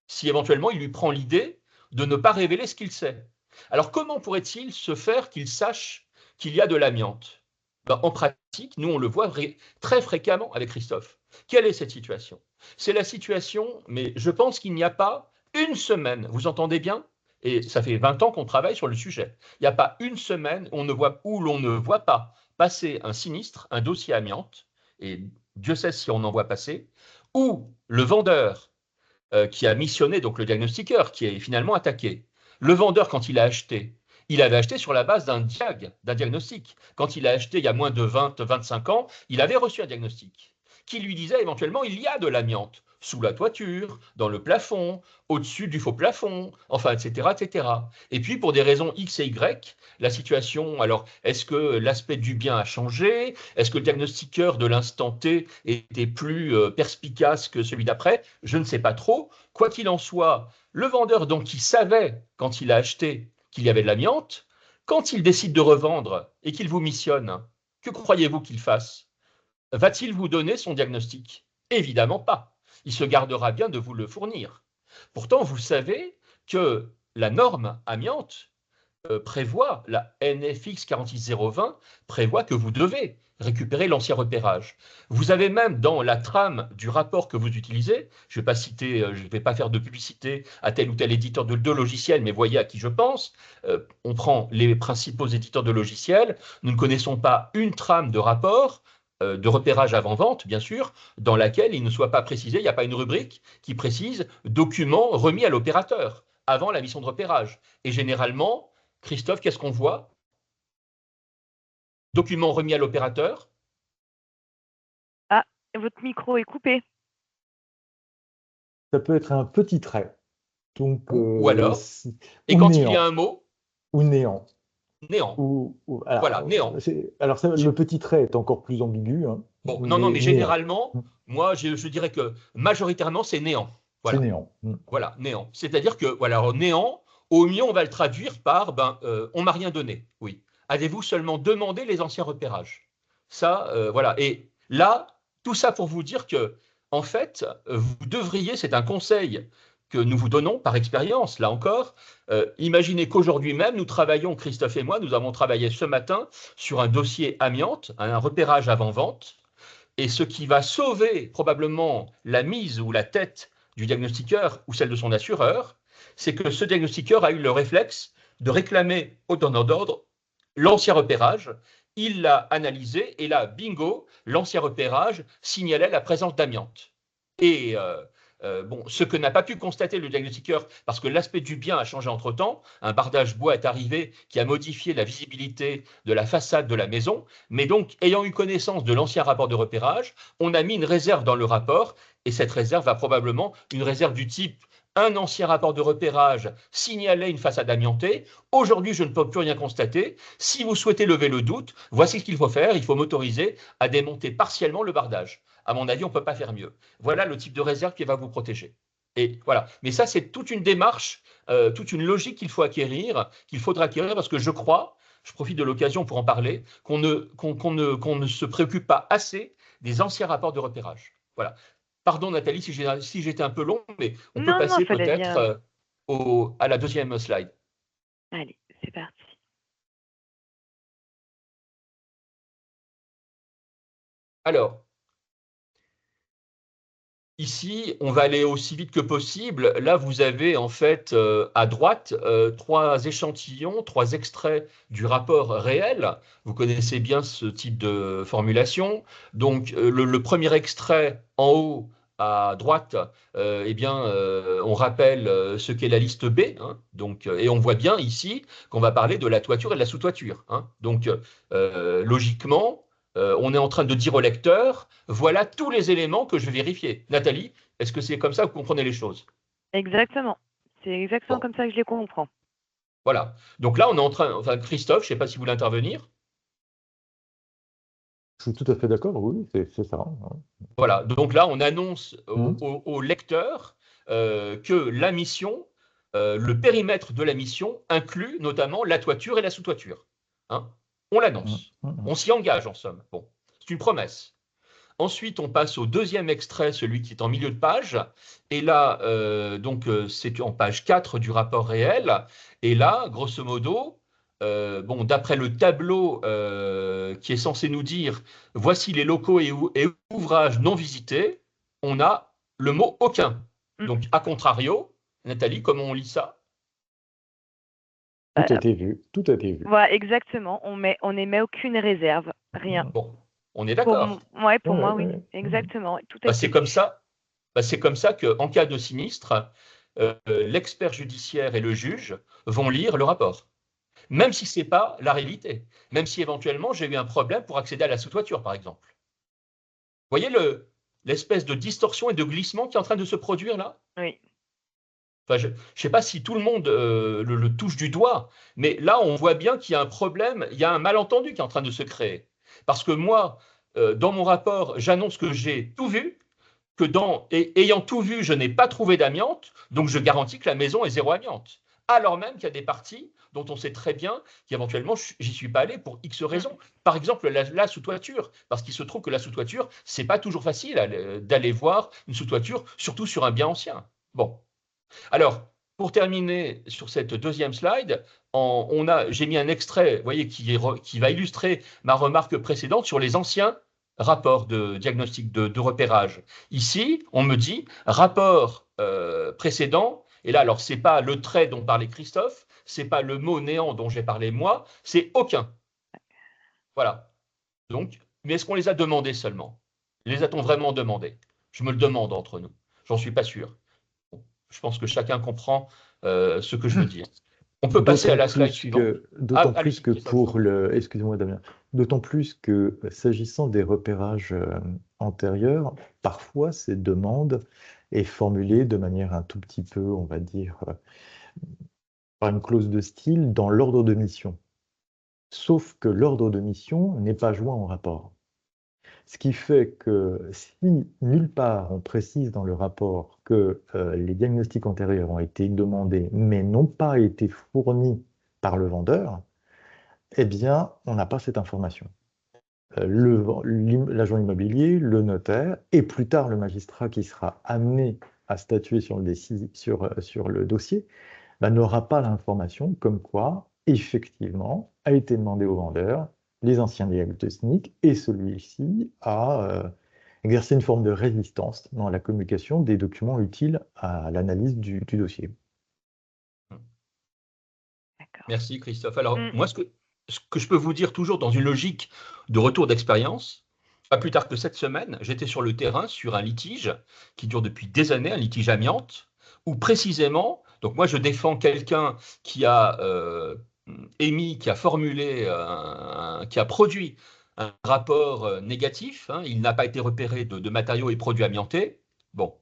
B: si éventuellement il lui prend l'idée de ne pas révéler ce qu'il sait. Alors comment pourrait-il se faire qu'il sache qu'il y a de l'amiante? En pratique, nous on le voit très fréquemment avec Christophe. Quelle est cette situation? C'est la situation, mais je pense qu'il n'y a pas une semaine, vous entendez bien? Et ça fait 20 ans qu'on travaille sur le sujet. Il n'y a pas une semaine où l'on ne voit pas passer un sinistre, un dossier amiante, et Dieu sait si on en voit passer, où le vendeur qui a missionné, donc le diagnostiqueur, qui est finalement attaqué. Le vendeur, quand il a acheté, il avait acheté sur la base d'un diagnostic. Quand il a acheté il y a moins de 20-25 ans, il avait reçu un diagnostic qui lui disait éventuellement il y a de l'amiante sous la toiture, dans le plafond, au-dessus du faux plafond, enfin, etc., etc. Et puis, pour des raisons X et Y, la situation, alors, est-ce que l'aspect du bien a changé? Est-ce que le diagnostiqueur de l'instant T était plus perspicace que celui d'après? Je ne sais pas trop. Quoi qu'il en soit, le vendeur, donc, qui savait, quand il a acheté, qu'il y avait de l'amiante, quand il décide de revendre et qu'il vous missionne, que croyez-vous qu'il fasse? Va-t-il vous donner son diagnostic? Évidemment pas. Il se gardera bien de vous le fournir. Pourtant, vous savez que la norme amiante prévoit, la NFX 46020 prévoit que vous devez récupérer l'ancien repérage. Vous avez même dans la trame du rapport que vous utilisez, je ne vais pas faire de publicité à tel ou tel éditeur de logiciels, mais voyez à qui je pense, on prend les principaux éditeurs de logiciels, nous ne connaissons pas une trame de rapport, de repérage avant-vente, bien sûr, dans laquelle il ne soit pas précisé, il n'y a pas une rubrique qui précise document remis à l'opérateur avant la mission de repérage. Et généralement, Christophe, qu'est-ce qu'on voit? Document remis à l'opérateur.
A: Ah, votre micro est coupé.
C: Ça peut être un petit trait. Donc,
B: Ou alors, et
C: ou
B: quand
C: néant,
B: il y a un mot,
C: ou néant.
B: néant. Voilà, néant.
C: Alors le petit trait est encore plus ambigu, hein,
B: Bon, non, mais
C: néant.
B: généralement, moi, je dirais que majoritairement, c'est néant.
C: C'est
B: Voilà,
C: néant.
B: voilà, néant. C'est-à-dire que, voilà, alors, néant, au mieux, on va le traduire par, on m'a rien donné. Oui. Avez-vous seulement demandé les anciens repérages? Ça, voilà. Et là, tout ça pour vous dire que, en fait, vous devriez, c'est un conseil que nous vous donnons par expérience, là encore, imaginez qu'aujourd'hui même, nous travaillons, Christophe et moi, nous avons travaillé ce matin sur un dossier amiante, un repérage avant-vente, et ce qui va sauver probablement la mise ou la tête du diagnostiqueur ou celle de son assureur, c'est que ce diagnostiqueur a eu le réflexe de réclamer au donneur d'ordre l'ancien repérage. Il l'a analysé et là, bingo, l'ancien repérage signalait la présence d'amiante. Et bon, ce que n'a pas pu constater le diagnostiqueur, parce que l'aspect du bien a changé entre-temps, un bardage bois est arrivé qui a modifié la visibilité de la façade de la maison, mais donc, ayant eu connaissance de l'ancien rapport de repérage, on a mis une réserve dans le rapport, et cette réserve va probablement une réserve du type un ancien rapport de repérage signalait une façade amiantée. Aujourd'hui, je ne peux plus rien constater. Si vous souhaitez lever le doute, voici ce qu'il faut faire. Il faut m'autoriser à démonter partiellement le bardage. À mon avis, on ne peut pas faire mieux. Voilà le type de réserve qui va vous protéger. Et voilà. Mais ça, c'est toute une démarche, toute une logique qu'il faut acquérir, qu'il faudra acquérir parce que je crois, je profite de l'occasion pour en parler, qu'on ne se préoccupe pas assez des anciens rapports de repérage. Voilà. Pardon Nathalie si j'étais un peu long, mais on peut
A: Non,
B: passer
A: fallait bien.
B: peut-être à la deuxième slide.
A: Allez, c'est parti.
B: Alors, ici, on va aller aussi vite que possible. Là, vous avez en fait à droite trois échantillons, trois extraits du rapport réel. Vous connaissez bien ce type de formulation. Donc, le premier extrait en haut à droite, eh bien, on rappelle ce qu'est la liste B. Hein. Donc, et on voit bien ici qu'on va parler de la toiture et de la sous-toiture. Hein. Donc, logiquement, on est en train de dire au lecteur, voilà tous les éléments que je vais vérifier. Nathalie, est-ce que c'est comme ça que vous comprenez les choses?
A: Exactement. C'est exactement
B: Bon,
A: comme ça que je les comprends.
B: voilà. Donc là, on est en train, enfin Christophe, je ne sais pas si vous voulez intervenir.
C: Je suis tout à fait d'accord, oui, c'est ça.
B: Voilà. Donc là, on annonce
C: Hum,
B: au lecteur que la mission, le périmètre de la mission inclut notamment la toiture et la sous-toiture. Hein. On
C: hum,
B: l'annonce.
C: hum,
B: On s'y engage en somme. Bon, c'est une promesse. Ensuite, on passe au deuxième extrait, celui qui est en milieu de page. Et là, c'est en page 4 du rapport réel. Et là, grosso modo, d'après le tableau qui est censé nous dire voici les locaux et ouvrages non visités, on a le mot aucun. Donc, à contrario, Nathalie, comment on lit ça?
C: Tout a été vu, tout a été vu.
A: Voilà, exactement. On n'émet aucune réserve, rien.
B: Bon, on est d'accord.
A: Pour moi, oui, exactement. Tout a été
B: c'est
A: vu.
B: comme ça. C'est comme ça qu'en cas de sinistre, l'expert judiciaire et le juge vont lire le rapport. Même si ce n'est pas la réalité. Même si éventuellement j'ai eu un problème pour accéder à la sous-toiture, par exemple. Vous voyez l'espèce de distorsion et de glissement qui est en train de se produire là?
A: Oui.
B: Enfin, je ne sais pas si tout le monde le touche du doigt, mais là, on voit bien qu'il y a un problème, il y a un malentendu qui est en train de se créer. Parce que moi, dans mon rapport, j'annonce que j'ai tout vu, ayant tout vu, je n'ai pas trouvé d'amiante, donc je garantis que la maison est zéro amiante. Alors même qu'il y a des parties dont on sait très bien qu'éventuellement, j'y suis pas allé pour X raisons. Par exemple, la sous-toiture, parce qu'il se trouve que la sous-toiture, c'est pas toujours facile d'aller voir une sous-toiture, surtout sur un bien ancien. Bon. Alors, pour terminer sur cette deuxième slide, j'ai mis un extrait, vous voyez, qui va illustrer ma remarque précédente sur les anciens rapports de diagnostic, de repérage. Ici, on me dit rapport précédent, et là, alors, ce n'est pas le trait dont parlait Christophe, ce n'est pas le mot néant dont j'ai parlé moi, c'est aucun. Voilà. Donc, mais est-ce qu'on les a demandés seulement? Les a-t-on vraiment demandés? Je me le demande entre nous. J'en suis pas sûr. Je pense que chacun comprend ce que je veux dire. On peut passer à la slide suivante.
C: D'autant plus que pour le... Excusez-moi Damien. D'autant plus que s'agissant des repérages antérieurs, parfois ces demandes est formulée de manière un tout petit peu, on va dire, par une clause de style dans l'ordre de mission. Sauf que l'ordre de mission n'est pas joint au rapport. Ce qui fait que si nulle part on précise dans le rapport que les diagnostics antérieurs ont été demandés mais n'ont pas été fournis par le vendeur, eh bien, on n'a pas cette information. L'agent immobilier, le notaire et plus tard le magistrat qui sera amené à statuer sur le dossier n'aura pas l'information comme quoi, effectivement, a été demandé au vendeur les anciens diagnostics et celui-ci a exercé une forme de résistance dans la communication des documents utiles à l'analyse du dossier.
B: Merci Christophe. Alors moi, ce que je peux vous dire toujours dans une logique de retour d'expérience, pas plus tard que cette semaine, j'étais sur le terrain sur un litige qui dure depuis des années, un litige amiante, où précisément, donc moi je défends quelqu'un qui a qui a formulé, qui a produit un rapport négatif, hein, il n'a pas été repéré de matériaux et produits amiantés. Bon.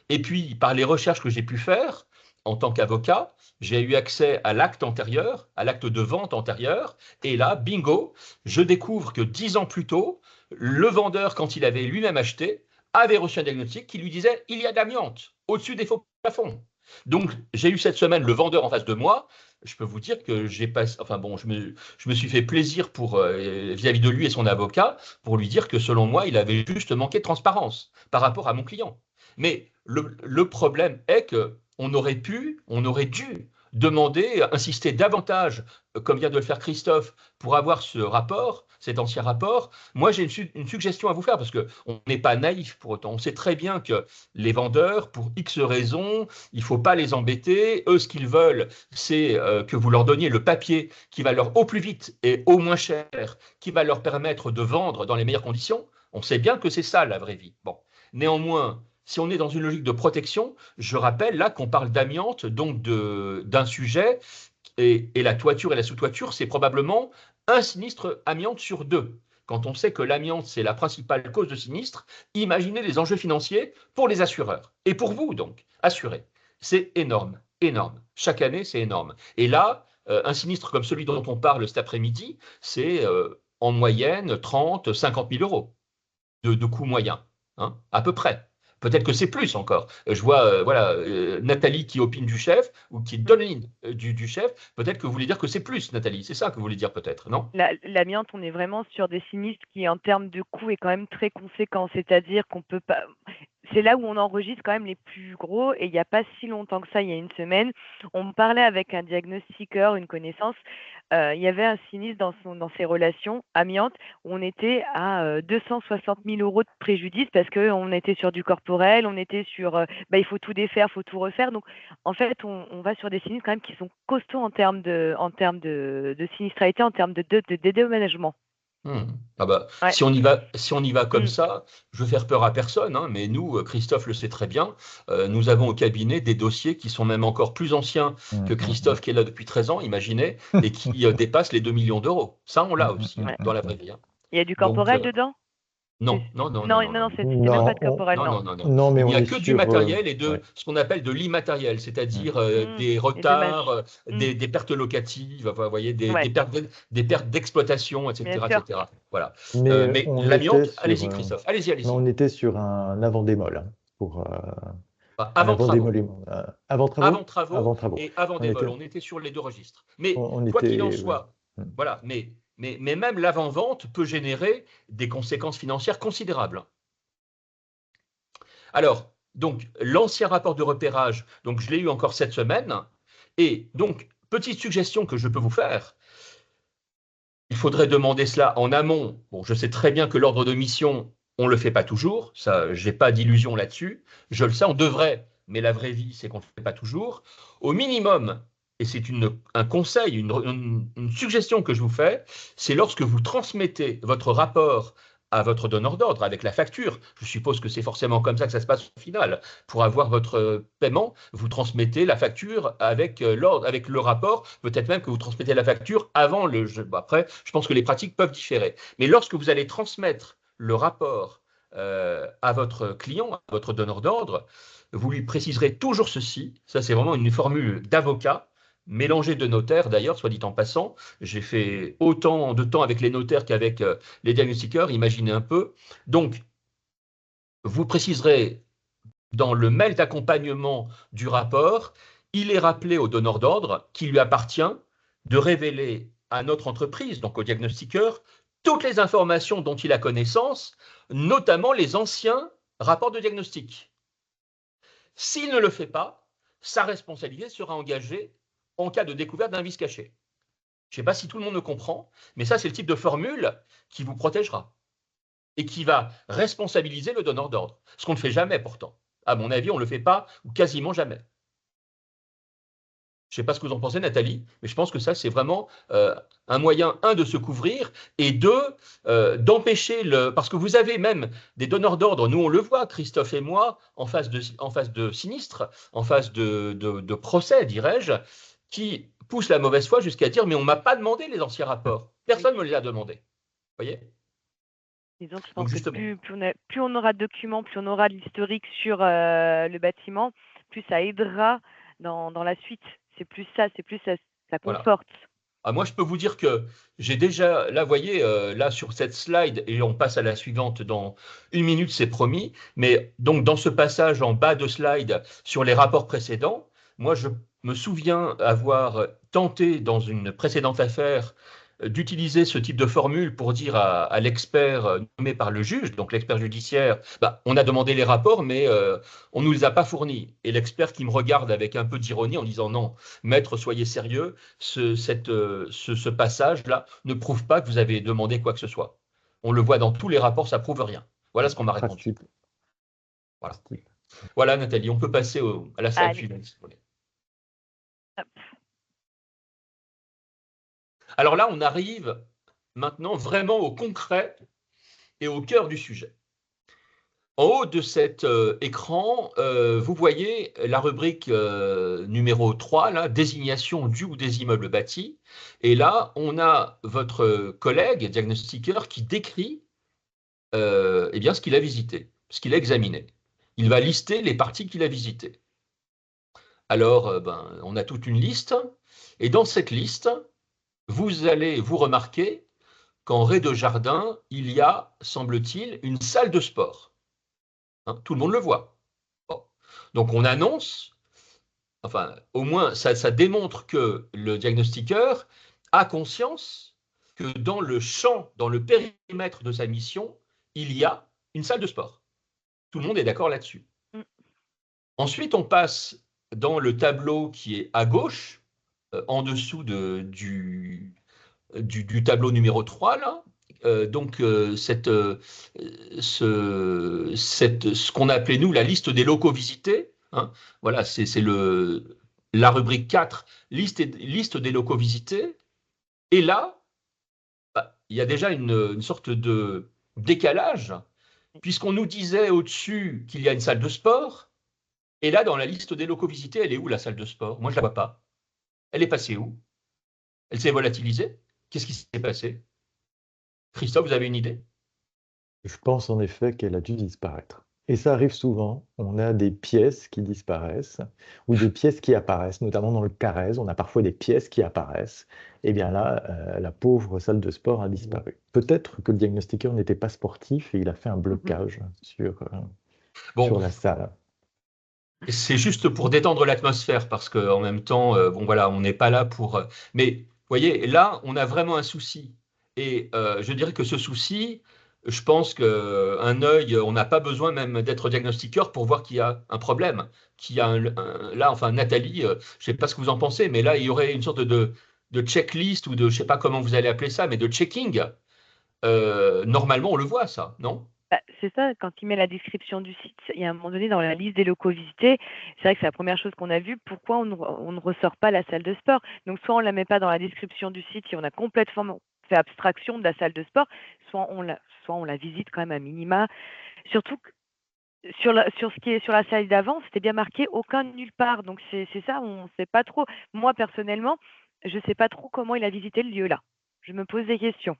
B: Et puis, par les recherches que j'ai pu faire, en tant qu'avocat, j'ai eu accès à l'acte antérieur, à l'acte de vente antérieur, et là, bingo, je découvre que 10 ans plus tôt, le vendeur, quand il avait lui-même acheté, avait reçu un diagnostic qui lui disait « il y a de l'amiante au-dessus des faux plafonds ». Donc, j'ai eu cette semaine le vendeur en face de moi. Je peux vous dire que je me suis fait plaisir vis-à-vis de lui et son avocat pour lui dire que selon moi, il avait juste manqué de transparence par rapport à mon client. Mais le problème est qu'on aurait dû demander, insister davantage, comme vient de le faire Christophe, pour avoir ce rapport, cet ancien rapport. Moi, j'ai une suggestion à vous faire, parce qu'on n'est pas naïf pour autant. On sait très bien que les vendeurs, pour X raisons, il ne faut pas les embêter. Eux, ce qu'ils veulent, c'est que vous leur donniez le papier qui va leur, au plus vite et au moins cher, qui va leur permettre de vendre dans les meilleures conditions. On sait bien que c'est ça, la vraie vie. Bon. Néanmoins, si on est dans une logique de protection, je rappelle là qu'on parle d'amiante, donc d'un sujet, et la toiture et la sous-toiture, c'est probablement un sinistre amiante sur 2. Quand on sait que l'amiante, c'est la principale cause de sinistre, imaginez les enjeux financiers pour les assureurs. Et pour vous, donc, assurés. C'est énorme, énorme. Chaque année, c'est énorme. Et là, un sinistre comme celui dont on parle cet après-midi, c'est en moyenne 30 000, 50 000 euros de coût moyen, hein, à peu près. Peut-être que c'est plus encore. Je vois Nathalie qui opine du chef ou qui donne ligne du chef. Peut-être que vous voulez dire que c'est plus, Nathalie. C'est ça que vous voulez dire peut-être, non?
A: L'amiante, on est vraiment sur des sinistres qui, en termes de coûts, est quand même très conséquent. C'est-à-dire qu'on peut pas. C'est là où on enregistre quand même les plus gros. Et il n'y a pas si longtemps que ça, il y a une semaine, on me parlait avec un diagnostiqueur, une connaissance. Il y avait un sinistre dans ses relations amiantes où on était à 260 000 euros de préjudice parce qu'on était sur du corporel, on était sur il faut tout défaire, il faut tout refaire. Donc, en fait, on va sur des sinistres quand même qui sont costauds en termes de sinistralité, en termes de dédommagement.
B: Ah bah,
A: Ouais.
B: si on y va comme ça, je veux faire peur à personne, hein, mais nous, Christophe le sait très bien, nous avons au cabinet des dossiers qui sont même encore plus anciens que Christophe qui est là depuis 13 ans, imaginez, et qui dépassent les 2 millions d'euros. Ça, on l'a aussi, hein,
A: Ouais.
B: dans la vraie vie, hein.
A: Il y a du
B: Donc,
A: corporel dedans?
B: non, non, non, non,
A: Non,
B: non,
A: non,
B: non,
A: c'est même pas de corporel,
B: non,
A: non.
B: non, non, non.
C: Non, mais
B: Il n'y
C: on
B: a
C: est
B: que du
C: sur.
B: matériel et de
C: Ouais.
B: ce qu'on appelle de l'immatériel, c'est-à-dire des
A: Les dommages.
B: retards, des pertes locatives, enfin, vous voyez,
A: Ouais,
B: des pertes d'exploitation,
A: bien
B: etc.,
A: sûr.
B: etc. Voilà.
C: Mais
B: Mais
C: on était
B: l'amiante,
C: sur,
B: allez-y, Christophe, allez-y, allez-y.
C: on était sur un avant-démol, hein, pour un
B: Avant travaux.
C: avant-démoliment. Avant
B: Avant
C: travaux?
B: travaux
C: Avant travaux.
B: et avant
C: On
B: démol.
C: était,
B: On était sur les deux registres. Mais
C: on
B: quoi qu'il en
C: était, oui.
B: soit, voilà, mais même l'avant-vente peut générer des conséquences financières considérables. Alors, donc, l'ancien rapport de repérage, donc je l'ai eu encore cette semaine. Et donc, petite suggestion que je peux vous faire, il faudrait demander cela en amont. Bon, je sais très bien que l'ordre de mission, on ne le fait pas toujours. Ça, je n'ai pas d'illusion là-dessus. Je le sais, on devrait, mais la vraie vie, c'est qu'on ne le fait pas toujours. Au minimum, et c'est un conseil, une suggestion que je vous fais, c'est lorsque vous transmettez votre rapport à votre donneur d'ordre avec la facture. Je suppose que c'est forcément comme ça que ça se passe au final. Pour avoir votre paiement, vous transmettez la facture avec l'ordre, avec le rapport. Peut-être même que vous transmettez la facture avant le jeu. Bon, après, je pense que les pratiques peuvent différer. Mais lorsque vous allez transmettre le rapport à votre client, à votre donneur d'ordre, vous lui préciserez toujours ceci. Ça, c'est vraiment une formule d'avocat, mélangée de notaire d'ailleurs, soit dit en passant. J'ai fait autant de temps avec les notaires qu'avec les diagnostiqueurs, imaginez un peu. Donc, vous préciserez dans le mail d'accompagnement du rapport, il est rappelé au donneur d'ordre qu'il lui appartient de révéler à notre entreprise, donc au diagnostiqueur, toutes les informations dont il a connaissance, notamment les anciens rapports de diagnostic. S'il ne le fait pas, sa responsabilité sera engagée en cas de découverte d'un vice caché. Je ne sais pas si tout le monde me comprend, mais ça, c'est le type de formule qui vous protégera et qui va responsabiliser le donneur d'ordre. Ce qu'on ne fait jamais pourtant. À mon avis, on ne le fait pas ou quasiment jamais. Je ne sais pas ce que vous en pensez, Nathalie, mais je pense que ça, c'est vraiment un moyen, un, de se couvrir, et deux, d'empêcher parce que vous avez même des donneurs d'ordre, nous on le voit, Christophe et moi, en face de sinistres, en face de procès, dirais-je, qui poussent la mauvaise foi jusqu'à dire, mais on ne m'a pas demandé les anciens rapports. Personne ne me les a demandés. Vous voyez?
A: Disons que je
B: Donc
A: pense que
B: justement.
A: plus on aura de documents, plus on aura de l'historique sur le bâtiment, plus ça aidera dans la suite. C'est plus ça
B: Voilà.
A: conforte.
B: Ah, moi, je peux vous dire que j'ai déjà, là, vous voyez, là, sur cette slide, et on passe à la suivante dans 1 minute, c'est promis, mais donc dans ce passage en bas de slide sur les rapports précédents, moi, je me souviens avoir tenté dans une précédente affaire d'utiliser ce type de formule pour dire à l'expert nommé par le juge, donc l'expert judiciaire, bah, on a demandé les rapports, mais on ne nous les a pas fournis. Et l'expert qui me regarde avec un peu d'ironie en disant non, maître, soyez sérieux, ce passage-là ne prouve pas que vous avez demandé quoi que ce soit. On le voit dans tous les rapports, ça prouve rien. Voilà ce qu'on m'a répondu. Voilà. Voilà, Nathalie, on peut passer à la slide suivante, si vous voulez. Alors là, on arrive maintenant vraiment au concret et au cœur du sujet. En haut de cet écran, vous voyez la rubrique numéro 3, là, désignation du ou des immeubles bâtis. Et là, on a votre collègue diagnostiqueur qui décrit eh bien, ce qu'il a visité, ce qu'il a examiné. Il va lister les parties qu'il a visitées. Alors, on a toute une liste. Et dans cette liste, vous allez vous remarquer qu'en rez-de-jardin, il y a, semble-t-il, une salle de sport. Hein, tout le monde le voit. Donc on annonce, enfin au moins ça démontre que le diagnostiqueur a conscience que dans le champ, dans le périmètre de sa mission, il y a une salle de sport. Tout le monde est d'accord là-dessus. Ensuite, on passe dans le tableau qui est à gauche, en dessous du tableau numéro 3, là. Ce qu'on appelait, nous, la liste des locaux visités. Hein. Voilà, c'est la rubrique 4, liste des locaux visités. Et là, il y a déjà une sorte de décalage, puisqu'on nous disait au-dessus qu'il y a une salle de sport. Et là, dans la liste des locaux visités, elle est où la salle de sport? Moi, je ne la vois pas. Elle est passée où? Elle s'est volatilisée? Qu'est-ce qui s'est passé? Christophe, vous avez une idée?
C: Je pense en effet qu'elle a dû disparaître. Et ça arrive souvent. On a des pièces qui disparaissent ou des pièces qui apparaissent, notamment dans le Carrez. On a parfois des pièces qui apparaissent. Et bien là, la pauvre salle de sport a disparu. Peut-être que le diagnostiqueur n'était pas sportif et il a fait un blocage sur la salle.
B: C'est juste pour détendre l'atmosphère parce qu'en même temps, bon voilà, on n'est pas là pour. Mais vous voyez, là, on a vraiment un souci. Et je dirais que ce souci, je pense qu'un œil, on n'a pas besoin même d'être diagnostiqueur pour voir qu'il y a un problème. Qu'il y a là, enfin, Nathalie, je ne sais pas ce que vous en pensez, mais là, il y aurait une sorte de checklist ou de, je ne sais pas comment vous allez appeler ça, mais de checking. Normalement, on le voit, ça, non?
A: C'est ça, quand il met la description du site, il y a un moment donné dans la liste des locaux visités, c'est vrai que c'est la première chose qu'on a vue, pourquoi on ne ressort pas la salle de sport. Donc soit on ne la met pas dans la description du site et on a complètement fait abstraction de la salle de sport, soit on la visite quand même à minima. Surtout que sur ce qui est sur la slide d'avant, c'était bien marqué aucun nulle part. Donc c'est ça, on ne sait pas trop. Moi personnellement, je ne sais pas trop comment il a visité le lieu là. Je me pose des questions.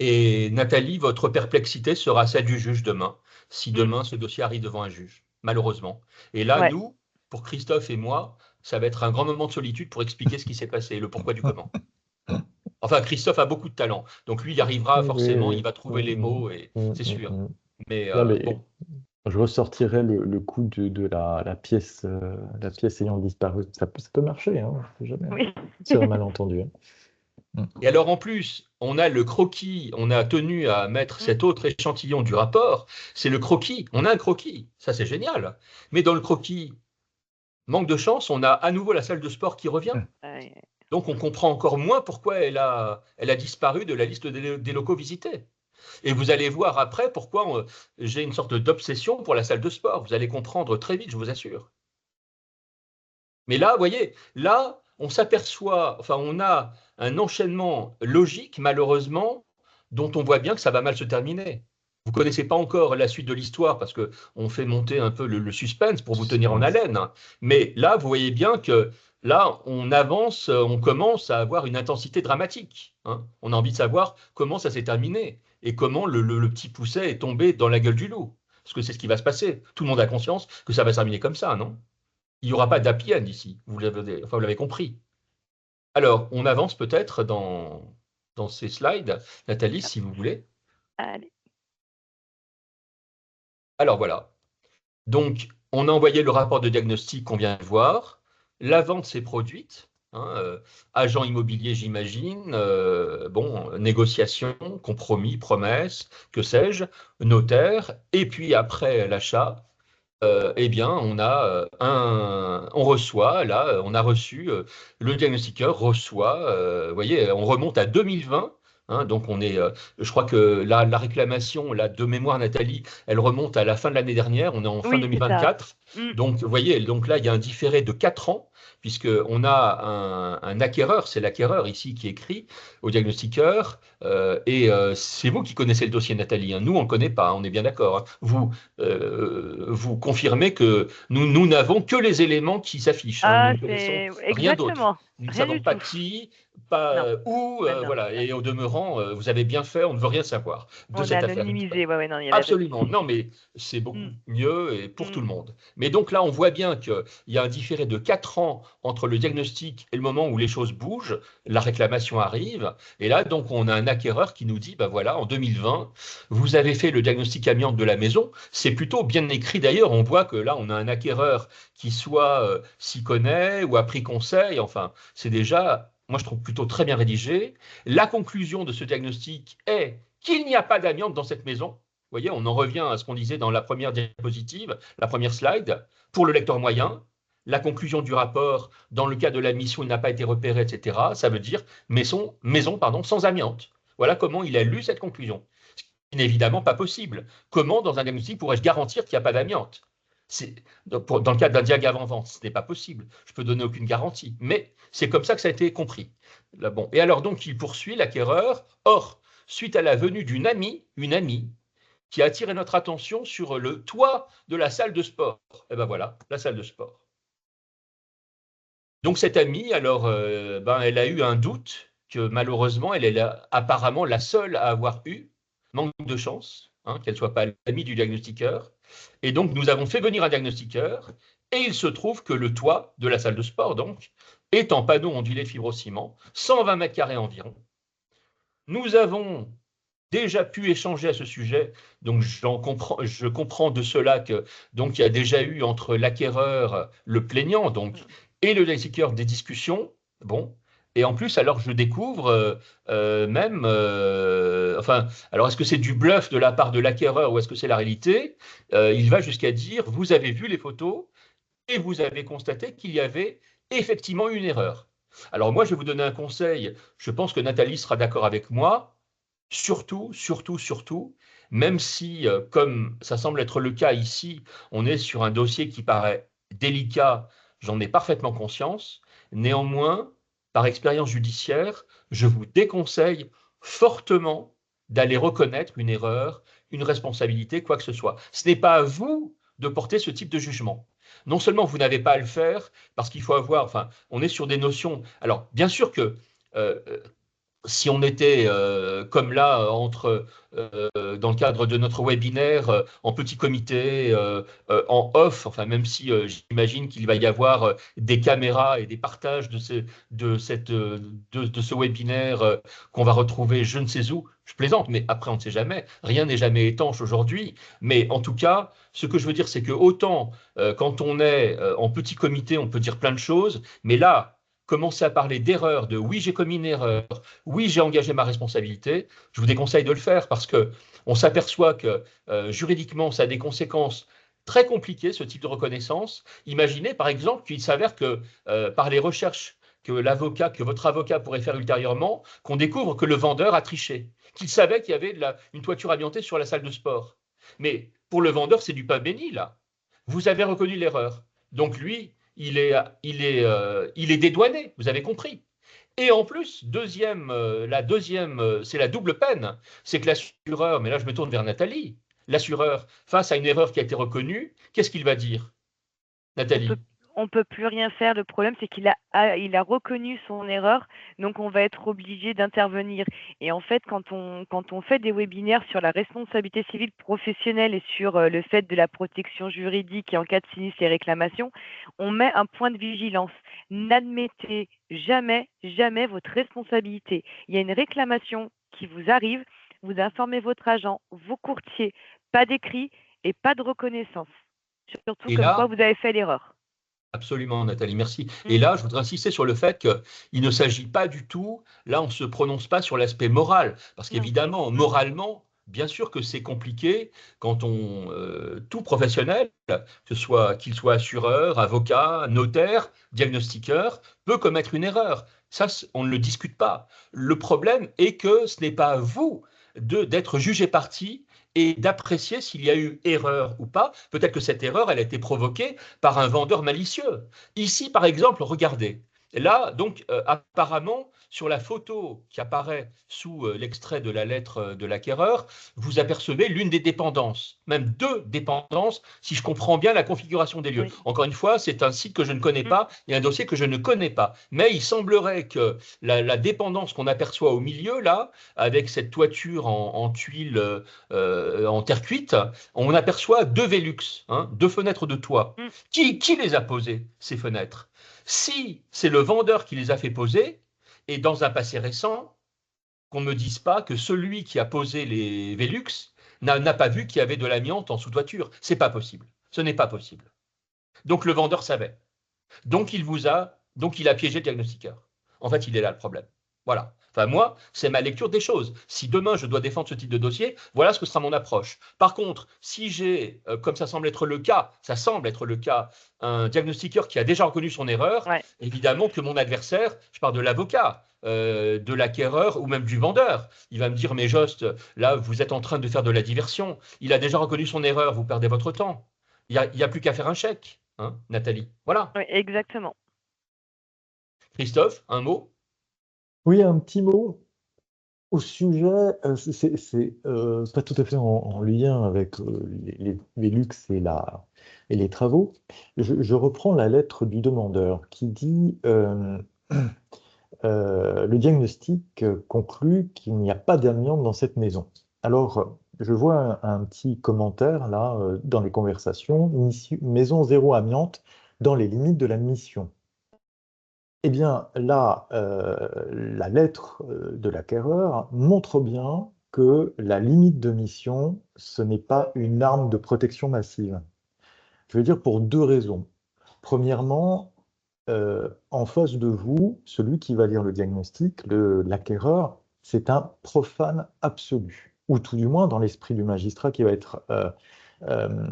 B: Et Nathalie, votre perplexité sera celle du juge demain, si demain ce dossier arrive devant un juge, malheureusement. Et là,
A: Ouais.
B: nous, pour Christophe et moi, ça va être un grand moment de solitude pour expliquer ce qui s'est passé, le pourquoi du comment. Enfin, Christophe a beaucoup de talent, donc lui, il arrivera forcément, il va trouver les mots, et c'est sûr. Mais
C: Non, mais
B: bon,
C: je ressortirai le coup de la pièce ayant disparu. Ça peut marcher, hein, on sait jamais.
A: Oui.
C: C'est un malentendu. Hein.
B: et alors en plus, on a le croquis, on a tenu à mettre cet autre échantillon du rapport, c'est le croquis, on a un croquis, ça c'est génial. Mais dans le croquis, manque de chance, on a à nouveau la salle de sport qui revient. Donc on comprend encore moins pourquoi elle a disparu de la liste des locaux visités. Et vous allez voir après pourquoi j'ai une sorte d'obsession pour la salle de sport. Vous allez comprendre très vite, je vous assure. Mais là, vous voyez, là, on s'aperçoit, enfin, on a un enchaînement logique, malheureusement, dont on voit bien que ça va mal se terminer. Vous ne connaissez pas encore la suite de l'histoire parce qu'on fait monter un peu le suspense pour vous tenir en haleine. Mais là, vous voyez bien que là, on avance, on commence à avoir une intensité dramatique. Hein. On a envie de savoir comment ça s'est terminé et comment le petit pousset est tombé dans la gueule du loup. Parce que c'est ce qui va se passer. Tout le monde a conscience que ça va se terminer comme ça, non? Il n'y aura pas d'happy end ici, vous l'avez compris. Alors, on avance peut-être dans ces slides. Nathalie, si vous voulez.
A: Allez.
B: Alors voilà. Donc, on a envoyé le rapport de diagnostic qu'on vient de voir. La vente s'est produite. Hein, agent immobilier, j'imagine. Bon, négociation, compromis, promesse, que sais-je, notaire. Et puis après l'achat, eh bien, on reçoit, là, on a reçu, le diagnostiqueur reçoit, vous voyez, on remonte à 2020. Hein, donc, je crois que la réclamation, là, de mémoire, Nathalie, elle remonte à la fin de l'année dernière. On est en fin
A: Oui, c'est ça.
B: 2024. Donc, vous voyez, donc là, il y a un différé de 4 ans, puisqu'on a un acquéreur, c'est l'acquéreur ici qui écrit au diagnostiqueur. Et c'est vous qui connaissez le dossier, Nathalie. Hein. Nous, on ne le connaît pas, on est bien d'accord. Hein. Vous confirmez que nous n'avons que les éléments qui s'affichent. Hein. Nous ne connaissons rien d'autre.
A: Exactement.
B: Nous ne
A: Rien
B: savons
A: du
B: pas
A: tout.
B: qui, pas
A: Non.
B: où,
A: Bah, non.
B: voilà. Et au demeurant, vous avez bien fait, on ne veut rien savoir de
A: On a
B: cette affaire.
A: anonymisé, ouais, non, il n'y avait pas de
B: Absolument,
A: souci.
B: non, mais c'est beaucoup
A: Mm,
B: mieux et pour tout
A: mm.
B: le monde. Mais donc là, on voit bien qu'il y a un différé de 4 ans entre le diagnostic et le moment où les choses bougent, la réclamation arrive, et là, donc, on a un acquéreur qui nous dit, ben voilà, en 2020, vous avez fait le diagnostic amiante de la maison, c'est plutôt bien écrit d'ailleurs, on voit que là, on a un acquéreur qui soit s'y connaît ou a pris conseil, enfin, c'est déjà, moi je trouve plutôt très bien rédigé. La conclusion de ce diagnostic est qu'il n'y a pas d'amiante dans cette maison. Vous voyez, on en revient à ce qu'on disait dans la première diapositive, la première slide. Pour le lecteur moyen, la conclusion du rapport, dans le cas de la mission, il n'a pas été repéré, etc., ça veut dire maison sans amiante. Voilà comment il a lu cette conclusion. Ce qui n'est évidemment pas possible. Comment, dans un diagnostic, pourrais-je garantir qu'il n'y a pas d'amiante? Dans le cadre d'un diag avant-vente, ce n'est pas possible. Je ne peux donner aucune garantie. Mais c'est comme ça que ça a été compris. Là, bon. Et alors donc, il poursuit l'acquéreur. Or, suite à la venue une amie, qui a attiré notre attention sur le toit de la salle de sport. Et ben voilà, la salle de sport. Donc cette amie, alors, elle a eu un doute que malheureusement, elle est apparemment la seule à avoir eu. Manque de chance, hein, qu'elle ne soit pas l'amie du diagnostiqueur. Et donc, nous avons fait venir un diagnostiqueur, et il se trouve que le toit de la salle de sport, donc, est en panneau ondulé de fibrociment, 120 mètres carrés environ. Nous avons déjà pu échanger à ce sujet, donc je comprends de cela que donc il y a déjà eu entre l'acquéreur, le plaignant, donc, et le diagnostiqueur des discussions. Bon. Et en plus, alors je découvre enfin, alors est-ce que c'est du bluff de la part de l'acquéreur ou est-ce que c'est la réalité? Il va jusqu'à dire, vous avez vu les photos et vous avez constaté qu'il y avait effectivement une erreur. Alors moi, je vais vous donner un conseil, je pense que Nathalie sera d'accord avec moi. Surtout, même si, comme ça semble être le cas ici, on est sur un dossier qui paraît délicat, j'en ai parfaitement conscience. Néanmoins, par expérience judiciaire, je vous déconseille fortement d'aller reconnaître une erreur, une responsabilité, quoi que ce soit. Ce n'est pas à vous de porter ce type de jugement. Non seulement vous n'avez pas à le faire, parce qu'il faut avoir, enfin, on est sur des notions. Alors, bien sûr que euh, si on était comme là, dans le cadre de notre webinaire, en petit comité, en off, enfin même si j'imagine qu'il va y avoir des caméras et des partages de ce webinaire qu'on va retrouver je ne sais où, je plaisante, mais après on ne sait jamais, rien n'est jamais étanche aujourd'hui, mais en tout cas, ce que je veux dire, c'est que autant quand on est en petit comité, on peut dire plein de choses, mais là, commencer à parler d'erreur, de oui, j'ai commis une erreur, oui, j'ai engagé ma responsabilité, je vous déconseille de le faire parce que on s'aperçoit que juridiquement, ça a des conséquences très compliquées, ce type de reconnaissance. Imaginez par exemple qu'il s'avère que par les recherches que votre avocat pourrait faire ultérieurement, qu'on découvre que le vendeur a triché, qu'il savait qu'il y avait une toiture amiantée sur la salle de sport. Mais pour le vendeur, c'est du pain béni, là. Vous avez reconnu l'erreur. Donc lui, il est dédouané, vous avez compris. Et en plus, c'est la double peine. C'est que l'assureur, mais là je me tourne vers Nathalie, l'assureur, face à une erreur qui a été reconnue, qu'est-ce qu'il va dire,
A: On peut,
B: Nathalie?
A: on peut plus rien faire. Le problème, c'est il a reconnu son erreur, donc on va être obligé d'intervenir. Et en fait, quand on fait des webinaires sur la responsabilité civile professionnelle et sur le fait de la protection juridique et en cas de sinistre et réclamation, on met un point de vigilance. N'admettez jamais, jamais votre responsabilité. Il y a une réclamation qui vous arrive, vous informez votre agent, vos courtiers, pas d'écrit et pas de reconnaissance. Surtout
B: Et
A: comme quoi
B: là,
A: vous avez fait l'erreur.
B: absolument, Nathalie, merci. Et
A: Mm.
B: là, je voudrais insister sur le fait qu'il ne s'agit pas du tout, là, on ne se prononce pas sur l'aspect moral, parce
A: Non.
B: qu'évidemment,
A: Mm.
B: moralement, bien sûr que c'est compliqué quand tout professionnel, qu'il soit assureur, avocat, notaire, diagnostiqueur, peut commettre une erreur. Ça, on ne le discute pas. Le problème est que ce n'est pas à vous d'être jugé parti et d'apprécier s'il y a eu erreur ou pas. Peut-être que cette erreur, elle a été provoquée par un vendeur malicieux. Ici, par exemple, regardez, Et là, donc, apparemment, sur la photo qui apparaît sous l'extrait de la lettre de l'acquéreur, vous apercevez l'une des dépendances, même deux dépendances, si je comprends bien la configuration des lieux.
A: Oui.
B: Encore une fois, c'est un site que je ne connais
A: Mm.
B: pas et un dossier que je ne connais pas. Mais il semblerait que la dépendance qu'on aperçoit au milieu, là, avec cette toiture en tuiles en terre cuite, on aperçoit deux Velux, hein, deux fenêtres de toit.
A: Mm.
B: Qui les a posées, ces fenêtres? Si c'est le vendeur qui les a fait poser, et dans un passé récent, qu'on ne me dise pas que celui qui a posé les Velux n'a pas vu qu'il y avait de l'amiante en sous-toiture. C'est pas possible. Ce n'est pas possible. Donc le vendeur savait. Donc il a piégé le diagnostiqueur. En fait, il est là le problème. Voilà. Enfin, moi, c'est ma lecture des choses. Si demain je dois défendre ce type de dossier, voilà ce que sera mon approche. Par contre, si j'ai, comme ça semble être le cas, un diagnostiqueur qui a déjà reconnu son erreur,
A: Ouais.
B: évidemment que mon adversaire, je parle de l'avocat, de l'acquéreur ou même du vendeur, il va me dire, mais Jost, là, vous êtes en train de faire de la diversion. Il a déjà reconnu son erreur, vous perdez votre temps. Il n'y a plus qu'à faire un chèque, hein, Nathalie. Voilà.
A: Oui, exactement.
B: Christophe, un mot?
C: Oui, un petit mot au sujet, c'est pas tout à fait en lien avec les luxes et les travaux. Je reprends la lettre du demandeur qui dit le diagnostic conclut qu'il n'y a pas d'amiante dans cette maison. Alors, je vois un petit commentaire là dans les conversations, maison zéro amiante dans les limites de la mission. Eh bien, là, la lettre de l'acquéreur montre bien que la limite de mission, ce n'est pas une arme de protection massive. Je veux dire pour deux raisons. Premièrement, en face de vous, celui qui va lire le diagnostic, l'acquéreur, c'est un profane absolu, ou tout du moins dans l'esprit du magistrat qui va être euh,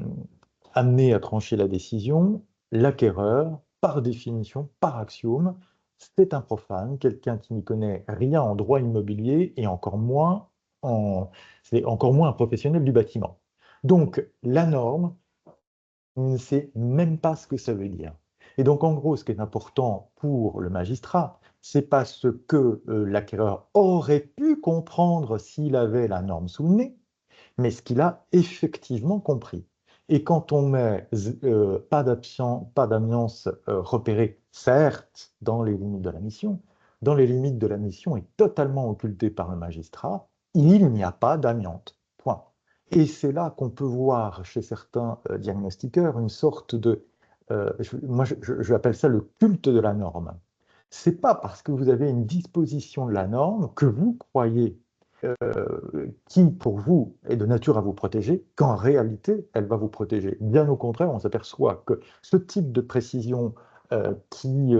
C: amené à trancher la décision, l'acquéreur, par définition, par axiome, c'est un profane, quelqu'un qui n'y connaît rien en droit immobilier et c'est encore moins un professionnel du bâtiment. Donc, la norme, on ne sait même pas ce que ça veut dire. Et donc, en gros, ce qui est important pour le magistrat, c'est pas ce que l'acquéreur aurait pu comprendre s'il avait la norme sous le nez, mais ce qu'il a effectivement compris. Et quand on met pas d'amiance repérée, certes, dans les limites de la mission, dans les limites de la mission est totalement occultée par le magistrat, il n'y a pas d'amiante. Point. Et c'est là qu'on peut voir chez certains diagnostiqueurs une sorte de, moi j'appelle ça le culte de la norme. C'est pas parce que vous avez une disposition de la norme que vous croyez qui, pour vous, est de nature à vous protéger, qu'en réalité, elle va vous protéger. Bien au contraire, on s'aperçoit que ce type de précision qui,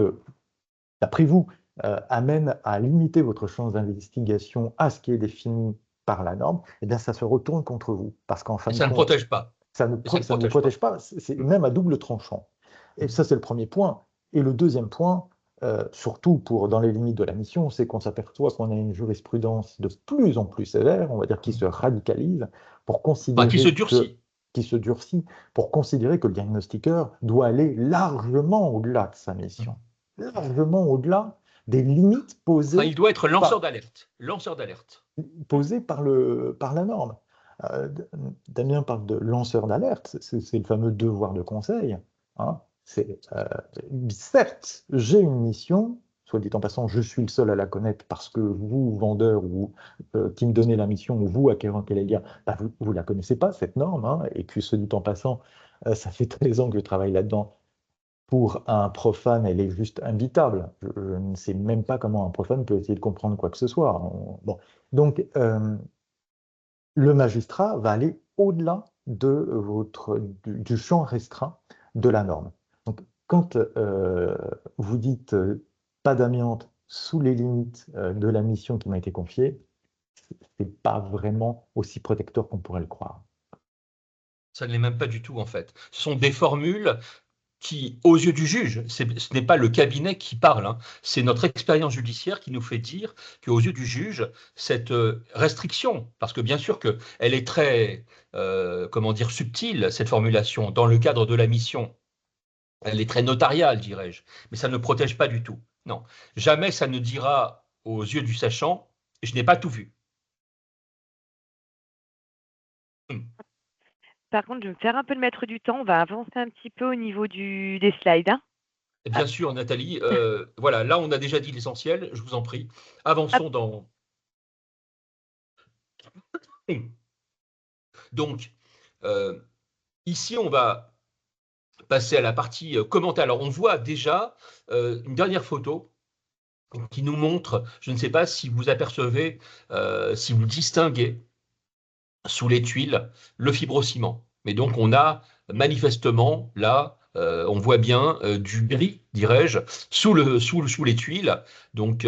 C: d'après vous, amène à limiter votre champ d'investigation à ce qui est défini par la norme, eh bien, ça se retourne contre vous. Parce qu'en fin
B: Et
C: de
B: ça ne
C: compte,
B: protège pas.
C: ça ne protège pas, c'est même à double tranchant. Et ça, c'est le premier point. Et le deuxième point, surtout dans les limites de la mission, c'est qu'on s'aperçoit qu'on a une jurisprudence de plus en plus sévère, on va dire qui se radicalise, pour
B: Enfin, qui se
C: considérer
B: durcit.
C: qui se durcit, pour considérer que le diagnostiqueur doit aller largement au-delà de sa mission, largement au-delà des limites
B: Enfin, il doit être lanceur
C: par,
B: d'alerte. Lanceur d'alerte.
C: posées par la norme. Euh, Damien parle de lanceur d'alerte, c'est le fameux devoir de conseil. Hein. Certes, j'ai une mission, soit dit en passant, je suis le seul à la connaître parce que vous, vendeur ou qui me donnez la mission, ou vous, acquérant Kéléga, bah, vous ne la connaissez pas, cette norme. Hein, et puis, soit dit en passant, ça fait 13 ans que je travaille là-dedans. Pour un profane, elle est juste imbitable. Je ne sais même pas comment un profane peut essayer de comprendre quoi que ce soit. Bon. Donc, le magistrat va aller au-delà du champ restreint de la norme. Donc, quand vous dites pas d'amiante sous les limites de la mission qui m'a été confiée, ce n'est pas vraiment aussi protecteur qu'on pourrait le croire.
B: Ça ne l'est même pas du tout, en fait. Ce sont des formules qui, aux yeux du juge, ce n'est pas le cabinet qui parle, hein, c'est notre expérience judiciaire qui nous fait dire qu'aux yeux du juge, cette restriction, parce que bien sûr qu'elle est très, comment dire, subtile, cette formulation, dans le cadre de la mission, elle est très notariale, dirais-je, mais ça ne protège pas du tout. Non. Jamais ça ne dira aux yeux du sachant, je n'ai pas tout vu.
A: Par contre, je vais me faire un peu le maître du temps. On va avancer un petit peu au niveau des slides, hein.
B: Bien sûr, Nathalie. Voilà, là, on a déjà dit l'essentiel. Je vous en prie. Avançons dans. Donc, ici, on va passer à la partie commentaire. Alors, on voit déjà une dernière photo qui nous montre, je ne sais pas si vous apercevez, si vous distinguez sous les tuiles le fibrociment. Mais donc, on a manifestement là, on voit bien du gris, dirais-je, sous les tuiles. Donc,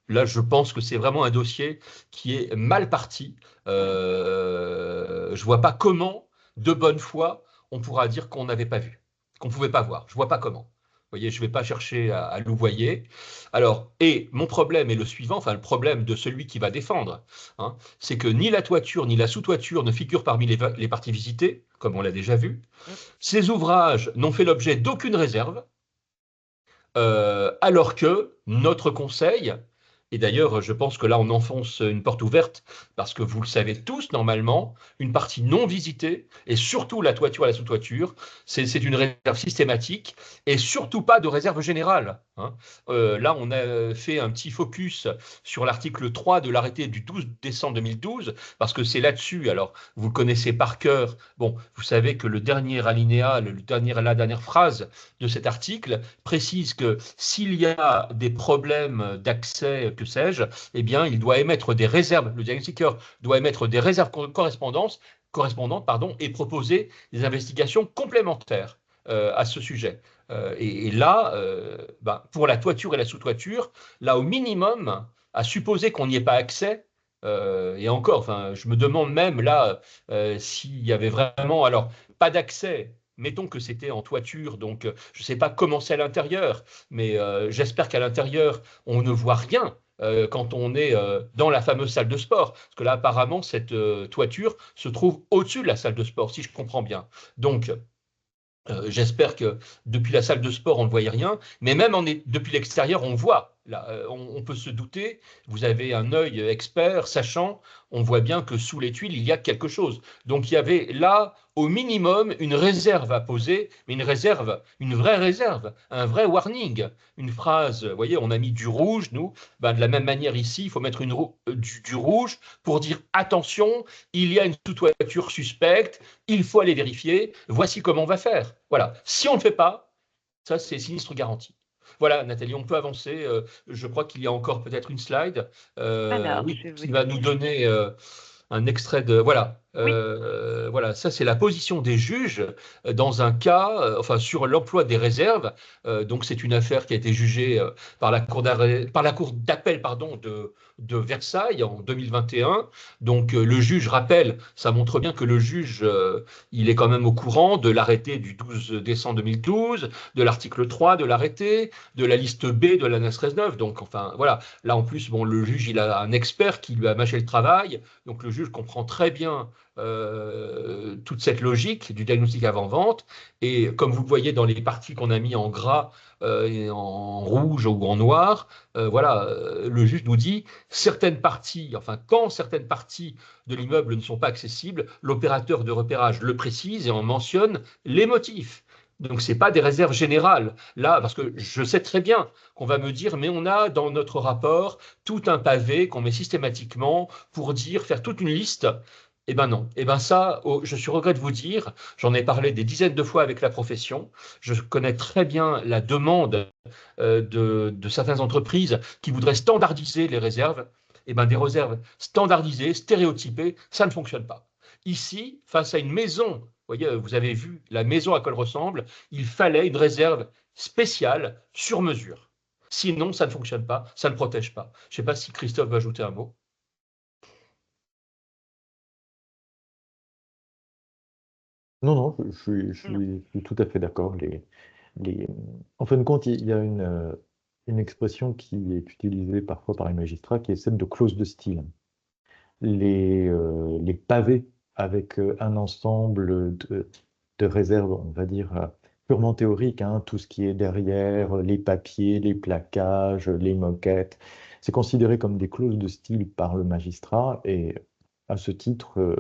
B: là, je pense que c'est vraiment un dossier qui est mal parti. Je ne vois pas comment, de bonne foi, on pourra dire qu'on n'avait pas vu, qu'on ne pouvait pas voir. Je ne vois pas comment. Vous voyez, je ne vais pas chercher à louvoyer. Alors, et mon problème est le suivant, enfin le problème de celui qui va défendre, hein, c'est que ni la toiture ni la sous-toiture ne figurent parmi les parties visitées, comme on l'a déjà vu. Ces ouvrages n'ont fait l'objet d'aucune réserve, alors que notre conseil, et d'ailleurs je pense que là on enfonce une porte ouverte, parce que vous le savez tous normalement, une partie non visitée, et surtout la toiture et la sous-toiture, c'est une réserve systématique, et surtout pas de réserve générale, hein. Là on a fait un petit focus sur l'article 3 de l'arrêté du 12 décembre 2012, parce que c'est là-dessus, alors vous le connaissez par cœur, bon, vous savez que le dernier alinéa, la dernière phrase de cet article précise que s'il y a des problèmes d'accès, que sais-je, eh bien, il doit émettre des réserves, le diagnostiqueur doit émettre des réserves correspondantes, et proposer des investigations complémentaires à ce sujet. Et là, pour la toiture et la sous-toiture, là, au minimum, à supposer qu'on n'y ait pas accès, et encore, enfin, je me demande même là s'il y avait vraiment, alors, pas d'accès. Mettons que c'était en toiture, donc je ne sais pas comment c'est à l'intérieur, mais j'espère qu'à l'intérieur, on ne voit rien quand on est dans la fameuse salle de sport. Parce que là, apparemment, cette toiture se trouve au-dessus de la salle de sport, si je comprends bien. Donc, j'espère que depuis la salle de sport, on ne voyait rien, mais même depuis l'extérieur, on voit. Là, on peut se douter, vous avez un œil expert, sachant, on voit bien que sous les tuiles, il y a quelque chose. Donc il y avait là, au minimum, une réserve à poser, mais une réserve, une vraie réserve, un vrai warning, une phrase, vous voyez, on a mis du rouge, nous, ben, de la même manière ici, il faut mettre du rouge pour dire attention, il y a une sous-toiture suspecte, il faut aller vérifier, voici comment on va faire. Voilà. Si on ne le fait pas, ça c'est sinistre garanti. Voilà, Nathalie, on peut avancer. Je crois qu'il y a encore peut-être une slide,
A: Alors,
B: oui,
A: je vais vous
B: qui va nous
A: dire.
B: donner un extrait de. Voilà.
A: Oui,
B: Voilà, ça c'est la position des juges dans un cas, enfin sur l'emploi des réserves. Donc c'est une affaire qui a été jugée par la cour d'appel pardon de Versailles en 2021. Donc le juge rappelle, ça montre bien que le juge il est quand même au courant de l'arrêté du 12 décembre 2012, de l'article 3 de l'arrêté, de la liste B de l'ANAS 13.9. Donc enfin voilà, là en plus bon le juge il a un expert qui lui a mâché le travail. Donc le juge comprend très bien toute cette logique du diagnostic avant-vente. Et comme vous le voyez dans les parties qu'on a mis en gras, et en rouge ou en noir, voilà, le juge nous dit certaines parties, enfin quand certaines parties de l'immeuble ne sont pas accessibles, l'opérateur de repérage le précise et en mentionne les motifs. Donc, ce n'est pas des réserves générales. Là, parce que je sais très bien qu'on va me dire, mais on a dans notre rapport tout un pavé qu'on met systématiquement pour dire, faire toute une liste. Eh ben non. Eh ben ça, je suis regret de vous dire, j'en ai parlé des dizaines de fois avec la profession. Je connais très bien la demande de certaines entreprises qui voudraient standardiser les réserves. Eh ben des réserves standardisées, stéréotypées, ça ne fonctionne pas. Ici, face à une maison, vous voyez, vous avez vu la maison à quoi elle ressemble, il fallait une réserve spéciale sur mesure. Sinon, ça ne fonctionne pas, ça ne protège pas. Je ne sais pas si Christophe va ajouter un mot.
C: Non, non,
A: non.
C: je suis tout à fait d'accord. En fin de compte, il y a une expression qui est utilisée parfois par les magistrats qui est celle de clause de style. Les pavés avec un ensemble de réserves, on va dire, purement théorique, hein, tout ce qui est derrière, les papiers, les plaquages, les moquettes, c'est considéré comme des clauses de style par le magistrat et à ce titre,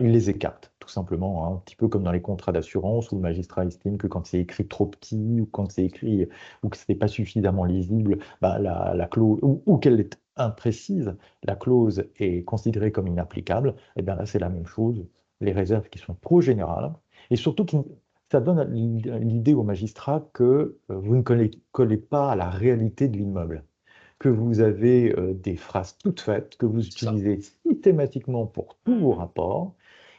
C: il les écarte, tout simplement, hein, un petit peu comme dans les contrats d'assurance où le magistrat estime que quand c'est écrit trop petit ou quand c'est écrit ou que ce n'est pas suffisamment lisible, la clause, ou qu'elle est imprécise, la clause est considérée comme inapplicable. Et bien là, c'est la même chose. Les réserves qui sont trop générales et surtout ça donne l'idée au magistrat que vous ne collez pas à la réalité de l'immeuble, que vous avez des phrases toutes faites, que vous
B: C'est ça.
C: utilisez systématiquement pour tous vos rapports.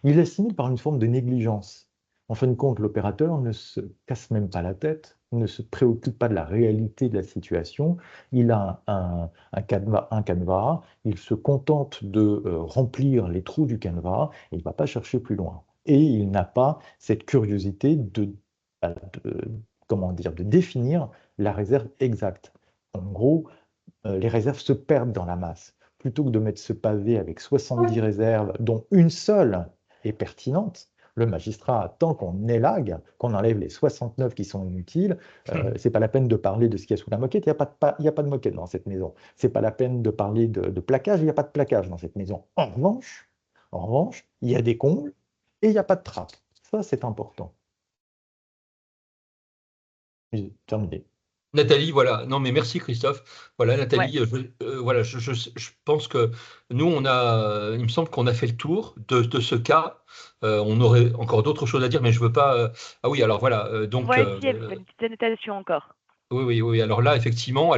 C: Il assimile par une forme de négligence. En fin de compte, l'opérateur ne se casse même pas la tête, ne se préoccupe pas de la réalité de la situation. Il a un canevas, il se contente de remplir les trous du canevas et il ne va pas chercher plus loin. Et il n'a pas cette curiosité de, comment dire, de définir la réserve exacte. En gros, les réserves se perdent dans la masse. Plutôt que de mettre ce pavé avec 70 réserves, dont une seule est pertinente, le magistrat attend qu'on élague, qu'on enlève les 69 qui sont inutiles. C'est pas la peine de parler de ce qu'il y a sous la moquette, il n'y a pas de moquette dans cette maison. C'est pas la peine de parler de plaquage, il n'y a pas de plaquage dans cette maison. En revanche, il y a des combles et il n'y a pas de trappe. Ça, c'est important. J'ai terminé.
B: Nathalie, voilà. Non, mais merci Christophe. Voilà,
A: Ouais.
B: Nathalie, voilà, je pense que nous, il me semble qu'on a fait le tour de ce cas. On aurait encore d'autres choses à dire, mais je veux pas. Ah oui, alors voilà. Donc,
A: Moi aussi, il y avait une petite annotation encore.
B: oui, oui, oui. Alors là, effectivement,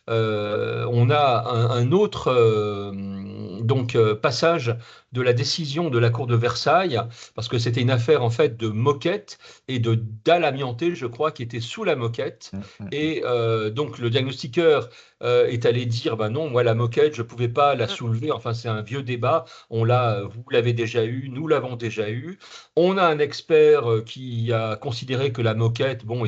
B: on a un autre passage de la décision de la Cour de Versailles, parce que c'était une affaire en fait de moquette et de dalle amiantée, je crois, qui était sous la moquette. Et donc le diagnostiqueur est allé dire, ben non, moi la moquette, je ne pouvais pas la soulever. Enfin, c'est un vieux débat. Vous l'avez déjà eu, nous l'avons déjà eu. On a un expert qui a considéré que la moquette, bon,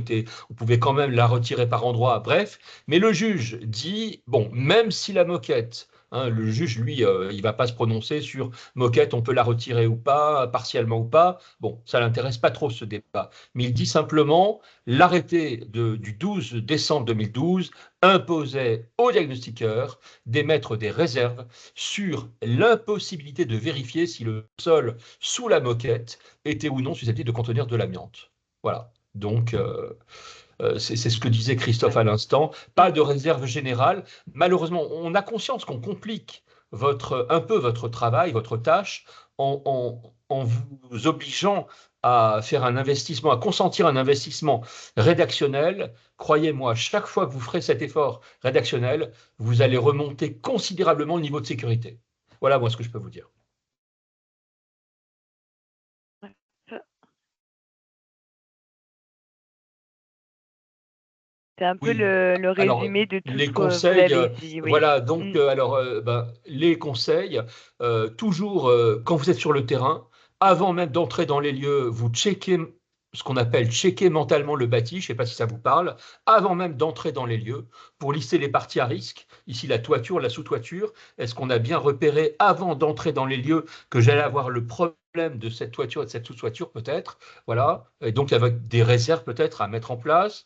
B: on pouvait quand même la retirer par endroits, bref. Mais le juge dit, bon, même si la moquette, hein, le juge, lui, il va pas se prononcer sur moquette, on peut la retirer ou pas, partiellement ou pas. Bon, ça l'intéresse pas trop ce débat. Mais il dit simplement, l'arrêté du 12 décembre 2012 imposait au diagnostiqueur d'émettre des réserves sur l'impossibilité de vérifier si le sol sous la moquette était ou non susceptible de contenir de l'amiante. Voilà. Donc, c'est ce que disait Christophe à l'instant. Pas de réserve générale. Malheureusement, on a conscience qu'on complique un peu votre travail, votre tâche, en vous obligeant à faire un investissement, à consentir un investissement rédactionnel. Croyez-moi, chaque fois que vous ferez cet effort rédactionnel, vous allez remonter considérablement le niveau de sécurité. Voilà moi ce que je peux vous dire.
A: C'est un peu
B: Oui,
A: le
B: alors
A: résumé de tout ce
B: les
A: que vous
B: conseils,
A: avez dit, oui.
B: voilà, donc les conseils, toujours quand vous êtes sur le terrain, avant même d'entrer dans les lieux, vous checkez ce qu'on appelle checker mentalement le bâti, je ne sais pas si ça vous parle, avant même d'entrer dans les lieux, pour lister les parties à risque, ici la toiture, la sous-toiture, est-ce qu'on a bien repéré avant d'entrer dans les lieux que j'allais avoir le problème de cette toiture et de cette sous-toiture peut-être, voilà, et donc avec des réserves peut-être à mettre en place.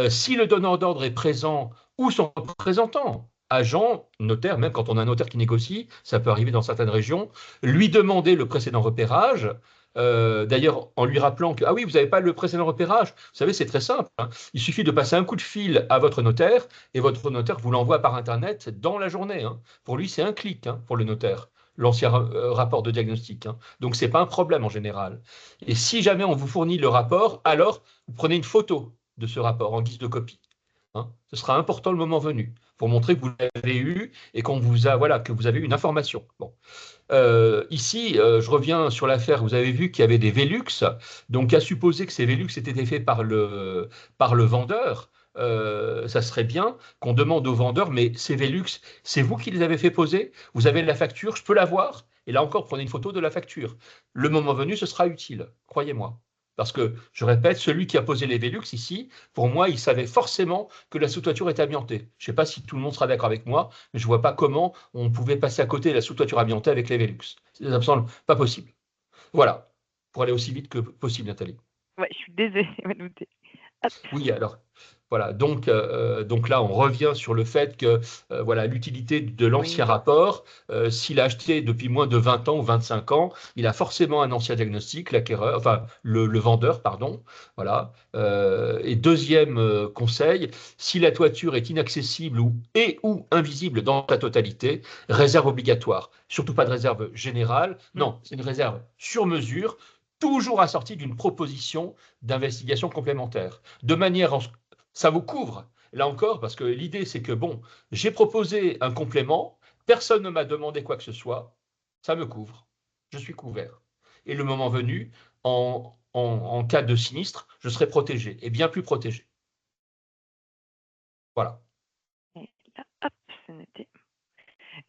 B: Si le donneur d'ordre est présent ou son représentant, agent, notaire, même quand on a un notaire qui négocie, ça peut arriver dans certaines régions, lui demander le précédent repérage. D'ailleurs, en lui rappelant que, ah oui, vous n'avez pas le précédent repérage, vous savez, c'est très simple, hein. Il suffit de passer un coup de fil à votre notaire et votre notaire vous l'envoie par Internet dans la journée, hein. Pour lui, c'est un clic, hein, pour le notaire, l'ancien rapport de diagnostic, hein. Donc, ce n'est pas un problème en général. Et si jamais on vous fournit le rapport, alors vous prenez une photo de ce rapport en guise de copie, hein. Ce sera important le moment venu pour montrer que vous l'avez eu et qu'on vous a, voilà, que vous avez eu une information. Bon. Ici, je reviens sur l'affaire, vous avez vu qu'il y avait des Velux, donc à supposer que ces Velux aient été faits par le vendeur, ça serait bien qu'on demande au vendeur, mais ces Velux, c'est vous qui les avez fait poser? Vous avez la facture, je peux la voir? Et là encore, prenez une photo de la facture. Le moment venu, ce sera utile, croyez-moi. Parce que, je répète, celui qui a posé les Velux ici, pour moi, il savait forcément que la sous-toiture est amiantée. Je ne sais pas si tout le monde sera d'accord avec moi, mais je ne vois pas comment on pouvait passer à côté de la sous-toiture amiantée avec les Velux. Ça ne me semble pas possible. Voilà, pour aller aussi vite que possible, Nathalie.
A: Ouais, je suis désolée, Manoute. Hop.
B: Oui, alors voilà, donc là on revient sur le fait que voilà, l'utilité de l'ancien
A: Oui.
B: rapport, s'il a acheté depuis moins de 20 ans ou 25 ans, il a forcément un ancien diagnostic, l'acquéreur, enfin le vendeur, pardon. Voilà. Et deuxième conseil, si la toiture est inaccessible ou invisible dans sa totalité, réserve obligatoire. Surtout pas de réserve générale,
A: Mm.
B: non, c'est une réserve sur mesure, toujours assortie d'une proposition d'investigation complémentaire de manière à ce que ça vous couvre. Là encore, parce que l'idée, c'est que, bon, j'ai proposé un complément, personne ne m'a demandé quoi que ce soit, ça me couvre, je suis couvert. Et le moment venu, en cas de sinistre, je serai protégé, et bien plus protégé. Voilà.
A: Et là, hop, c'est noté.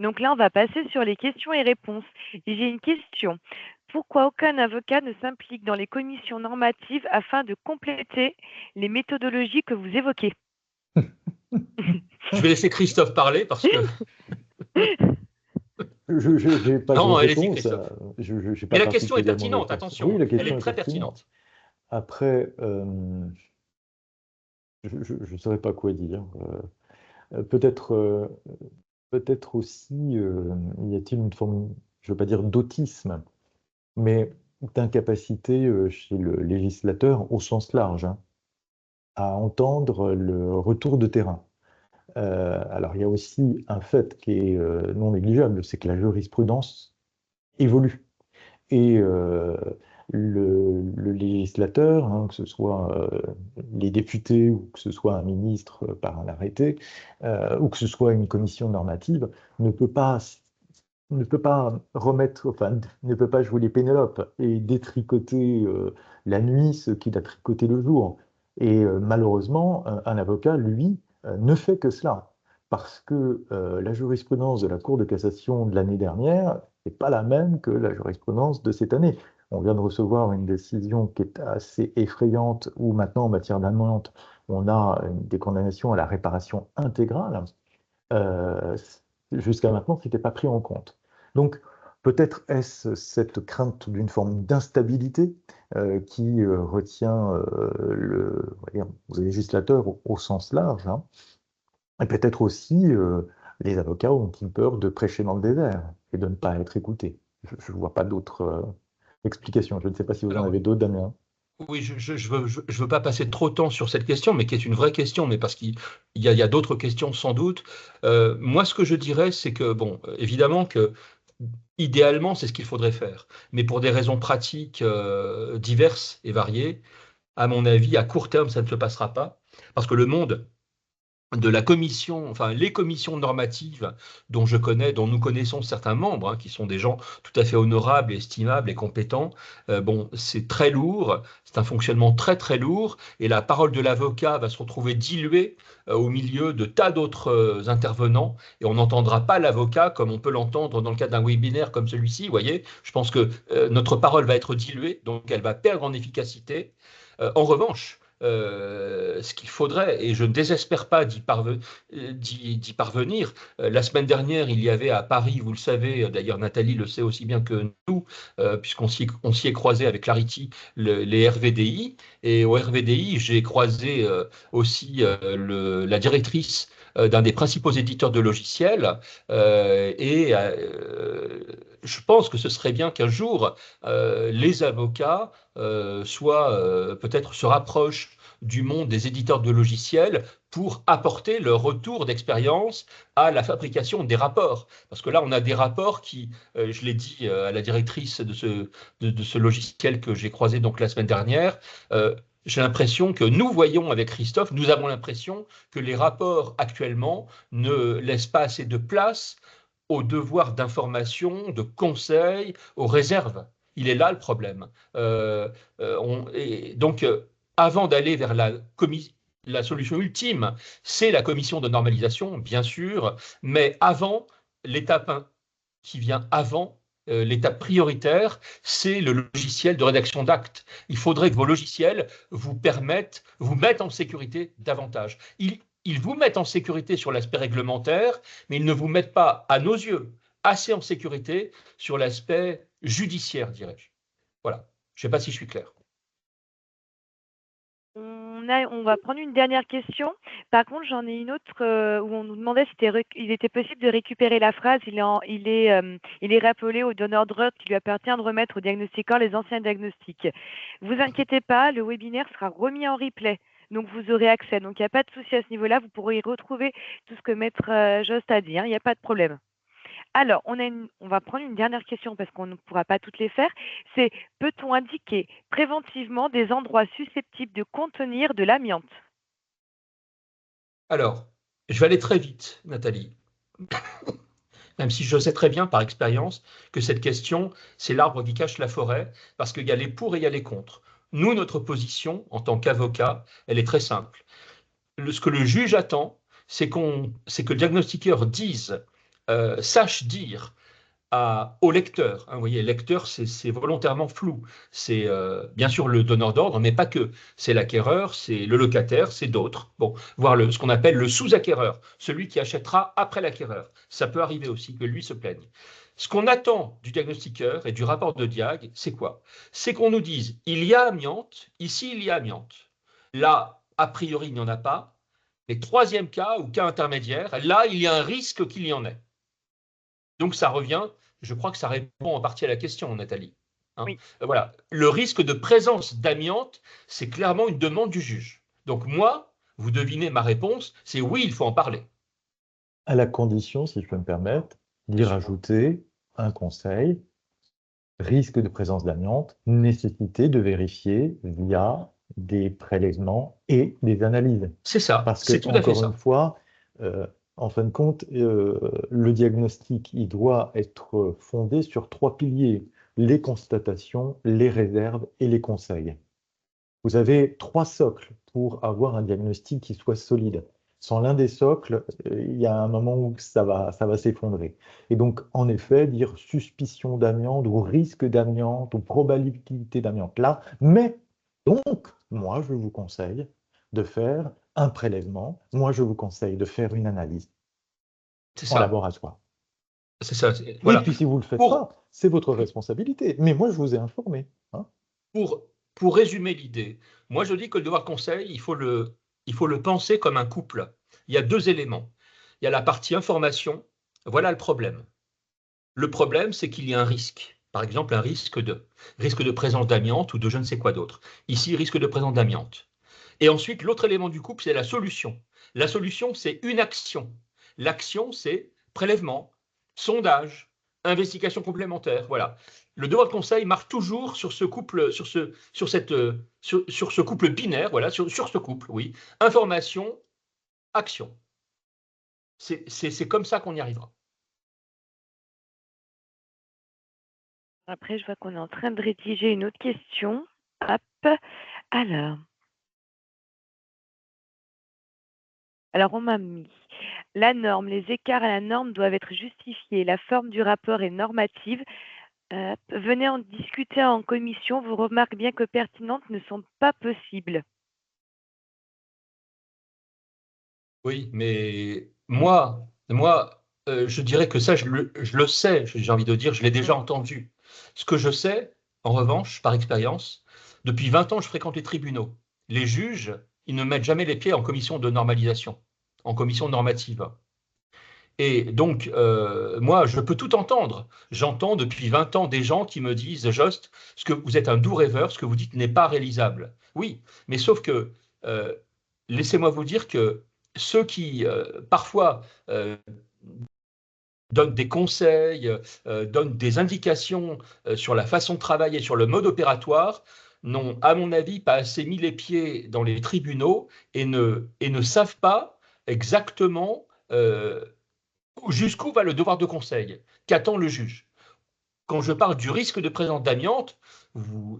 A: Donc là, on va passer sur les questions et réponses. Et j'ai une question. Pourquoi aucun avocat ne s'implique dans les commissions normatives afin de compléter les méthodologies que vous évoquez?
B: Je vais laisser Christophe parler parce que.
C: Je n'ai pas de
B: Non, allez-y,
C: réponse.
B: Christophe.
C: Je n'ai
B: Mais
C: pas
B: la question est
C: particulièrement de
B: pertinente,
C: réponse. Oui,
B: attention,
C: la
B: elle
C: question
B: est
C: est
B: très
C: pertinente.
B: pertinente.
C: Après, je ne saurais pas quoi dire. Peut-être peut-être aussi y a-t-il une forme, je ne veux pas dire d'autisme, mais d'incapacité chez le législateur au sens large, hein, à entendre le retour de terrain. Alors il y a aussi un fait qui est non négligeable, c'est que la jurisprudence évolue. Et le législateur, hein, que ce soit les députés ou que ce soit un ministre par un arrêté, ou que ce soit une commission normative, ne peut pas, ne peut pas remettre, enfin, ne peut pas jouer les Pénélopes et détricoter la nuit ce qu'il a tricoté le jour. Et malheureusement, un avocat, lui, ne fait que cela. Parce que la jurisprudence de la Cour de cassation de l'année dernière n'est pas la même que la jurisprudence de cette année. On vient de recevoir une décision qui est assez effrayante, où maintenant, en matière d'amende, on a des condamnations à la réparation intégrale. Euh, Jusqu'à maintenant, ce n'était pas pris en compte. Donc, peut-être est-ce cette crainte d'une forme d'instabilité qui retient on va dire, le législateur au sens large, hein. Et peut-être aussi les avocats ont-ils peur de prêcher dans le désert et de ne pas être écoutés. Je ne vois pas d'autres explications. Je ne sais pas si vous en
B: Alors,
C: avez d'autres, Damien.
B: oui, je veux pas passer trop de temps sur cette question, mais qui est une vraie question, mais parce qu'il y a d'autres questions sans doute. Moi, ce que je dirais, c'est que, bon, évidemment que idéalement, c'est ce qu'il faudrait faire, mais pour des raisons pratiques diverses et variées, à mon avis, à court terme, ça ne se passera pas, parce que le monde de la commission, enfin les commissions normatives dont je connais, dont nous connaissons certains membres, hein, qui sont des gens tout à fait honorables, estimables et compétents, bon, c'est très lourd, c'est un fonctionnement très très lourd, et la parole de l'avocat va se retrouver diluée au milieu de tas d'autres intervenants, et on n'entendra pas l'avocat comme on peut l'entendre dans le cadre d'un webinaire comme celui-ci, vous voyez, je pense que notre parole va être diluée, donc elle va perdre en efficacité. En revanche, ce qu'il faudrait, et je ne désespère pas d'y parvenir. La semaine dernière, il y avait à Paris, vous le savez, d'ailleurs Nathalie le sait aussi bien que nous, on s'y est croisé avec Clarity, les RVDI, et au RVDI, j'ai croisé aussi la directrice d'un des principaux éditeurs de logiciels, et je pense que ce serait bien qu'un jour, les avocats soit peut-être se rapprochent du monde des éditeurs de logiciels pour apporter leur retour d'expérience à la fabrication des rapports. Parce que là, on a des rapports qui, je l'ai dit à la directrice de ce logiciel que j'ai croisé donc la semaine dernière, j'ai l'impression que nous voyons avec Christophe, nous avons l'impression que les rapports actuellement ne laissent pas assez de place aux devoirs d'information, de conseil, aux réserves. Il est là le problème. Et donc, avant d'aller vers la solution ultime, c'est la commission de normalisation, bien sûr, mais avant, l'étape qui vient avant, l'étape prioritaire, c'est le logiciel de rédaction d'actes. Il faudrait que vos logiciels vous mettent en sécurité davantage. Ils vous mettent en sécurité sur l'aspect réglementaire, mais ils ne vous mettent pas, à nos yeux, assez en sécurité sur l'aspect judiciaire, dirais-je. Voilà. Je ne sais pas si je suis clair.
A: On on va prendre une dernière question. Par contre, j'en ai une autre où on nous demandait s'il était possible de récupérer la phrase. Il est rappelé au donneur d'ordre qui lui appartient de remettre au diagnostiqueur les anciens diagnostics. Vous inquiétez pas, le webinaire sera remis en replay. Donc, vous aurez accès. Donc, il n'y a pas de souci à ce niveau-là. Vous pourrez y retrouver tout ce que Maître Jost a dit. Il n'y a pas de problème. Alors, on va prendre une dernière question parce qu'on ne pourra pas toutes les faire. C'est, peut-on indiquer préventivement des endroits susceptibles de contenir de l'amiante?
B: Alors, je vais aller très vite, Nathalie. Même si je sais très bien par expérience que cette question, c'est l'arbre qui cache la forêt, parce qu'il y a les pour et il y a les contre. Nous, notre position, en tant qu'avocat, elle est très simple. Ce que le juge attend, c'est que le diagnostiqueur sache dire au lecteur. Vous voyez, lecteur, c'est volontairement flou. C'est bien sûr le donneur d'ordre, mais pas que. C'est l'acquéreur, c'est le locataire, c'est d'autres. Bon, voire ce qu'on appelle le sous-acquéreur, celui qui achètera après l'acquéreur. Ça peut arriver aussi que lui se plaigne. Ce qu'on attend du diagnostiqueur et du rapport de diag, c'est quoi? C'est qu'on nous dise, il y a amiante, ici il y a amiante. Là, a priori, il n'y en a pas. Mais troisième cas ou cas intermédiaire, là, il y a un risque qu'il y en ait. Donc ça revient, je crois que ça répond en partie à la question, Nathalie. Hein.
A: Oui.
B: Voilà, le risque de présence d'amiante, c'est clairement une demande du juge. Donc moi, vous devinez ma réponse, c'est oui, il faut en parler.
C: À la condition, si je peux me permettre, d'y rajouter un conseil, risque de présence d'amiante, nécessité de vérifier via des prélèvements et des analyses.
B: C'est ça,
C: Parce
B: c'est
C: que,
B: tout à fait
C: encore
B: ça.
C: une fois, en fin de compte, le diagnostic, il doit être fondé sur 3 piliers, les constatations, les réserves et les conseils. Vous avez 3 socles pour avoir un diagnostic qui soit solide. Sans l'un des socles, il y a un moment où ça va s'effondrer. Et donc, en effet, dire suspicion d'amiante ou risque d'amiante ou probabilité d'amiante là, mais donc, moi, je vous conseille de faire un prélèvement. Moi, je vous conseille de faire une analyse
B: C'est
C: en
B: ça.
C: laboratoire.
B: C'est ça.
C: Et
B: Voilà.
C: puis, si vous ne le faites
B: Pour,
C: pas, c'est votre responsabilité. Mais moi, je vous ai informé. Hein.
B: pour, pour résumer l'idée, moi je dis que le devoir conseil, il faut le penser comme un couple. Il y a 2 éléments. Il y a la partie information, voilà le problème. Le problème, c'est qu'il y a un risque. Par exemple, un risque de présence d'amiante ou de je ne sais quoi d'autre. Ici, risque de présence d'amiante. Et ensuite, l'autre élément du couple, c'est la solution. La solution, c'est une action. L'action, c'est prélèvement, sondage, investigation complémentaire. Voilà. Le devoir de conseil marche toujours sur ce couple, sur ce couple binaire, voilà, sur ce couple, oui. Information, action. C'est comme ça qu'on y arrivera.
A: Après, je vois qu'on est en train de rédiger une autre question. Hop. Alors, on m'a mis la norme. Les écarts à la norme doivent être justifiés. La forme du rapport est normative. Venez en discuter en commission. Vos remarques, bien que pertinentes, ne sont pas possibles.
B: Oui, mais je dirais que ça, je le sais, j'ai envie de dire, je l'ai déjà entendu. Ce que je sais, en revanche, par expérience, depuis 20 ans, je fréquente les tribunaux. Les juges, ils ne mettent jamais les pieds en commission de normalisation, en commission normative. Et donc, moi, je peux tout entendre. J'entends depuis 20 ans des gens qui me disent, Jost, ce que vous êtes un doux rêveur, ce que vous dites n'est pas réalisable. Oui, mais sauf que, euh, laissez-moi vous dire que ceux qui, parfois, donnent des conseils, donnent des indications sur la façon de travailler, sur le mode opératoire, n'ont, à mon avis, pas assez mis les pieds dans les tribunaux et ne savent pas exactement jusqu'où va le devoir de conseil? Qu'attend le juge? Quand je parle du risque de présence d'amiante,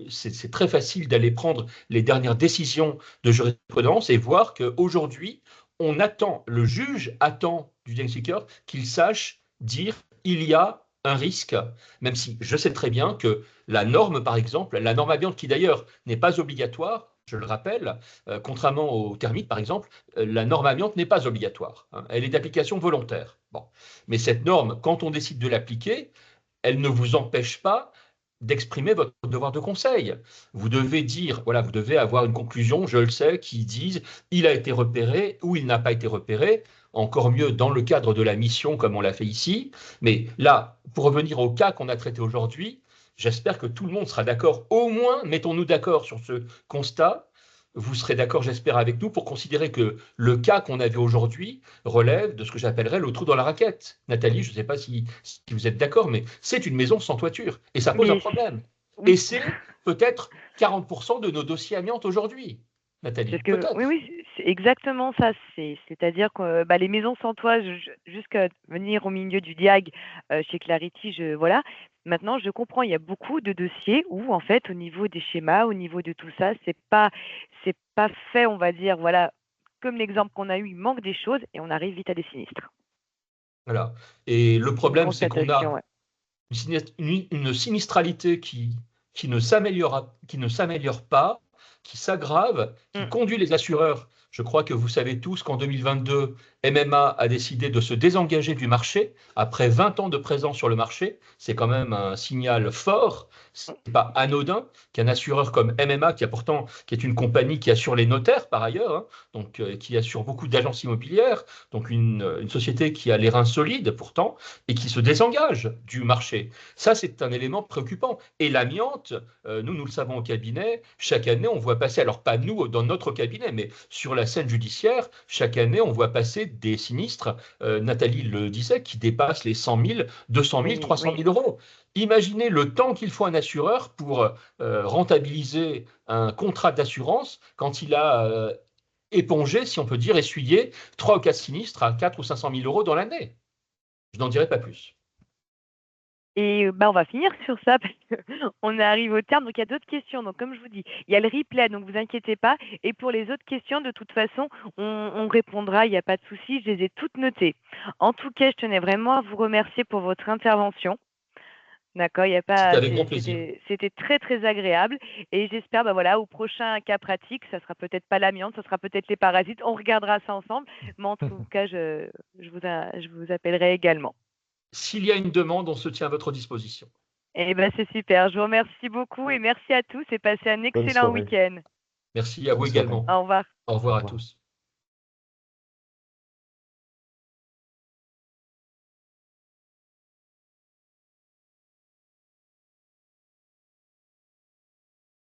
B: c'est très facile d'aller prendre les dernières décisions de jurisprudence et voir qu'aujourd'hui, le juge attend du diagnostiqueur qu'il sache dire il y a un risque, même si je sais très bien que la norme, par exemple, la norme amiante qui d'ailleurs n'est pas obligatoire, je le rappelle, contrairement aux thermites, par exemple, la norme amiante n'est pas obligatoire. Hein, elle est d'application volontaire. Bon. Mais cette norme, quand on décide de l'appliquer, elle ne vous empêche pas d'exprimer votre devoir de conseil. Vous devez dire, voilà, vous devez avoir une conclusion, je le sais, qui dise il a été repéré ou il n'a pas été repéré, encore mieux dans le cadre de la mission comme on l'a fait ici. Mais là, pour revenir au cas qu'on a traité aujourd'hui, j'espère que tout le monde sera d'accord, au moins mettons-nous d'accord sur ce constat. Vous serez d'accord, j'espère, avec nous pour considérer que le cas qu'on a vu aujourd'hui relève de ce que j'appellerais le trou dans la raquette. Nathalie, je ne sais pas si vous êtes d'accord, mais c'est une maison sans toiture et ça pose un
A: Mais
B: problème. Et
A: oui,
B: c'est peut-être 40% de nos dossiers amiantes aujourd'hui,
A: c'est
B: Nathalie,
A: ce que oui,
B: peut-être.
A: oui, c'est exactement ça. C'est-à-dire que, bah, les maisons sans toit jusqu'à venir au milieu du diag, chez Clarity, voilà. Maintenant, je comprends, il y a beaucoup de dossiers où, en fait, au niveau des schémas, au niveau de tout ça, c'est pas fait, on va dire, voilà, comme l'exemple qu'on a eu, il manque des choses et on arrive vite à des sinistres.
B: Voilà. Et le
A: C'est une
B: problème, c'est qu'on
A: constatation,
B: a
A: ouais.
B: une sinistralité qui ne s'améliore pas, qui s'aggrave, qui
A: Mmh.
B: conduit les assureurs. Je crois que vous savez tous qu'en 2022, MMA a décidé de se désengager du marché après 20 ans de présence sur le marché. C'est quand même un signal fort. Ce n'est pas anodin qu'un assureur comme MMA, qui est une compagnie qui assure les notaires par ailleurs, hein, donc qui assure beaucoup d'agences immobilières, donc une société qui a les reins solides pourtant, et qui se désengage du marché. Ça, c'est un élément préoccupant. Et l'amiante, nous le savons au cabinet, chaque année, on voit passer, alors pas nous dans notre cabinet, mais sur la scène judiciaire, chaque année, on voit passer des sinistres, Nathalie le disait, qui dépassent les 100 000, 200 000,
A: Oui,
B: 300
A: oui.
B: 000 euros. Imaginez le temps qu'il faut à un assureur pour rentabiliser un contrat d'assurance quand il a épongé, si on peut dire, essuyé 3 ou 4 sinistres à 4 ou 500 000 euros dans l'année. Je n'en dirai pas plus.
A: Et bah, on va finir sur ça parce qu'on arrive au terme. Donc, il y a d'autres questions. Donc, comme je vous dis, il y a le replay, donc vous inquiétez pas. Et pour les autres questions, de toute façon, on répondra, il n'y a pas de souci. Je les ai toutes notées. En tout cas, je tenais vraiment à vous remercier pour votre intervention. D'accord, il y a
B: C'est
A: pas,
B: avec grand plaisir.
A: c'était très très agréable et j'espère, bah voilà, au prochain cas pratique, ça sera peut-être pas l'amiante, ça sera peut-être les parasites. On regardera ça ensemble, mais en tout cas, je vous appellerai également.
B: S'il y a une demande, on se tient à votre disposition.
A: Eh ben, c'est super. Je vous remercie beaucoup et merci à tous et passez un
C: Bonne
A: excellent
C: soirée.
A: week-end.
B: Merci à vous
C: Bonne soirée.
B: également.
A: Au revoir.
B: Au
C: Au
B: revoir à
C: revoir.
B: tous.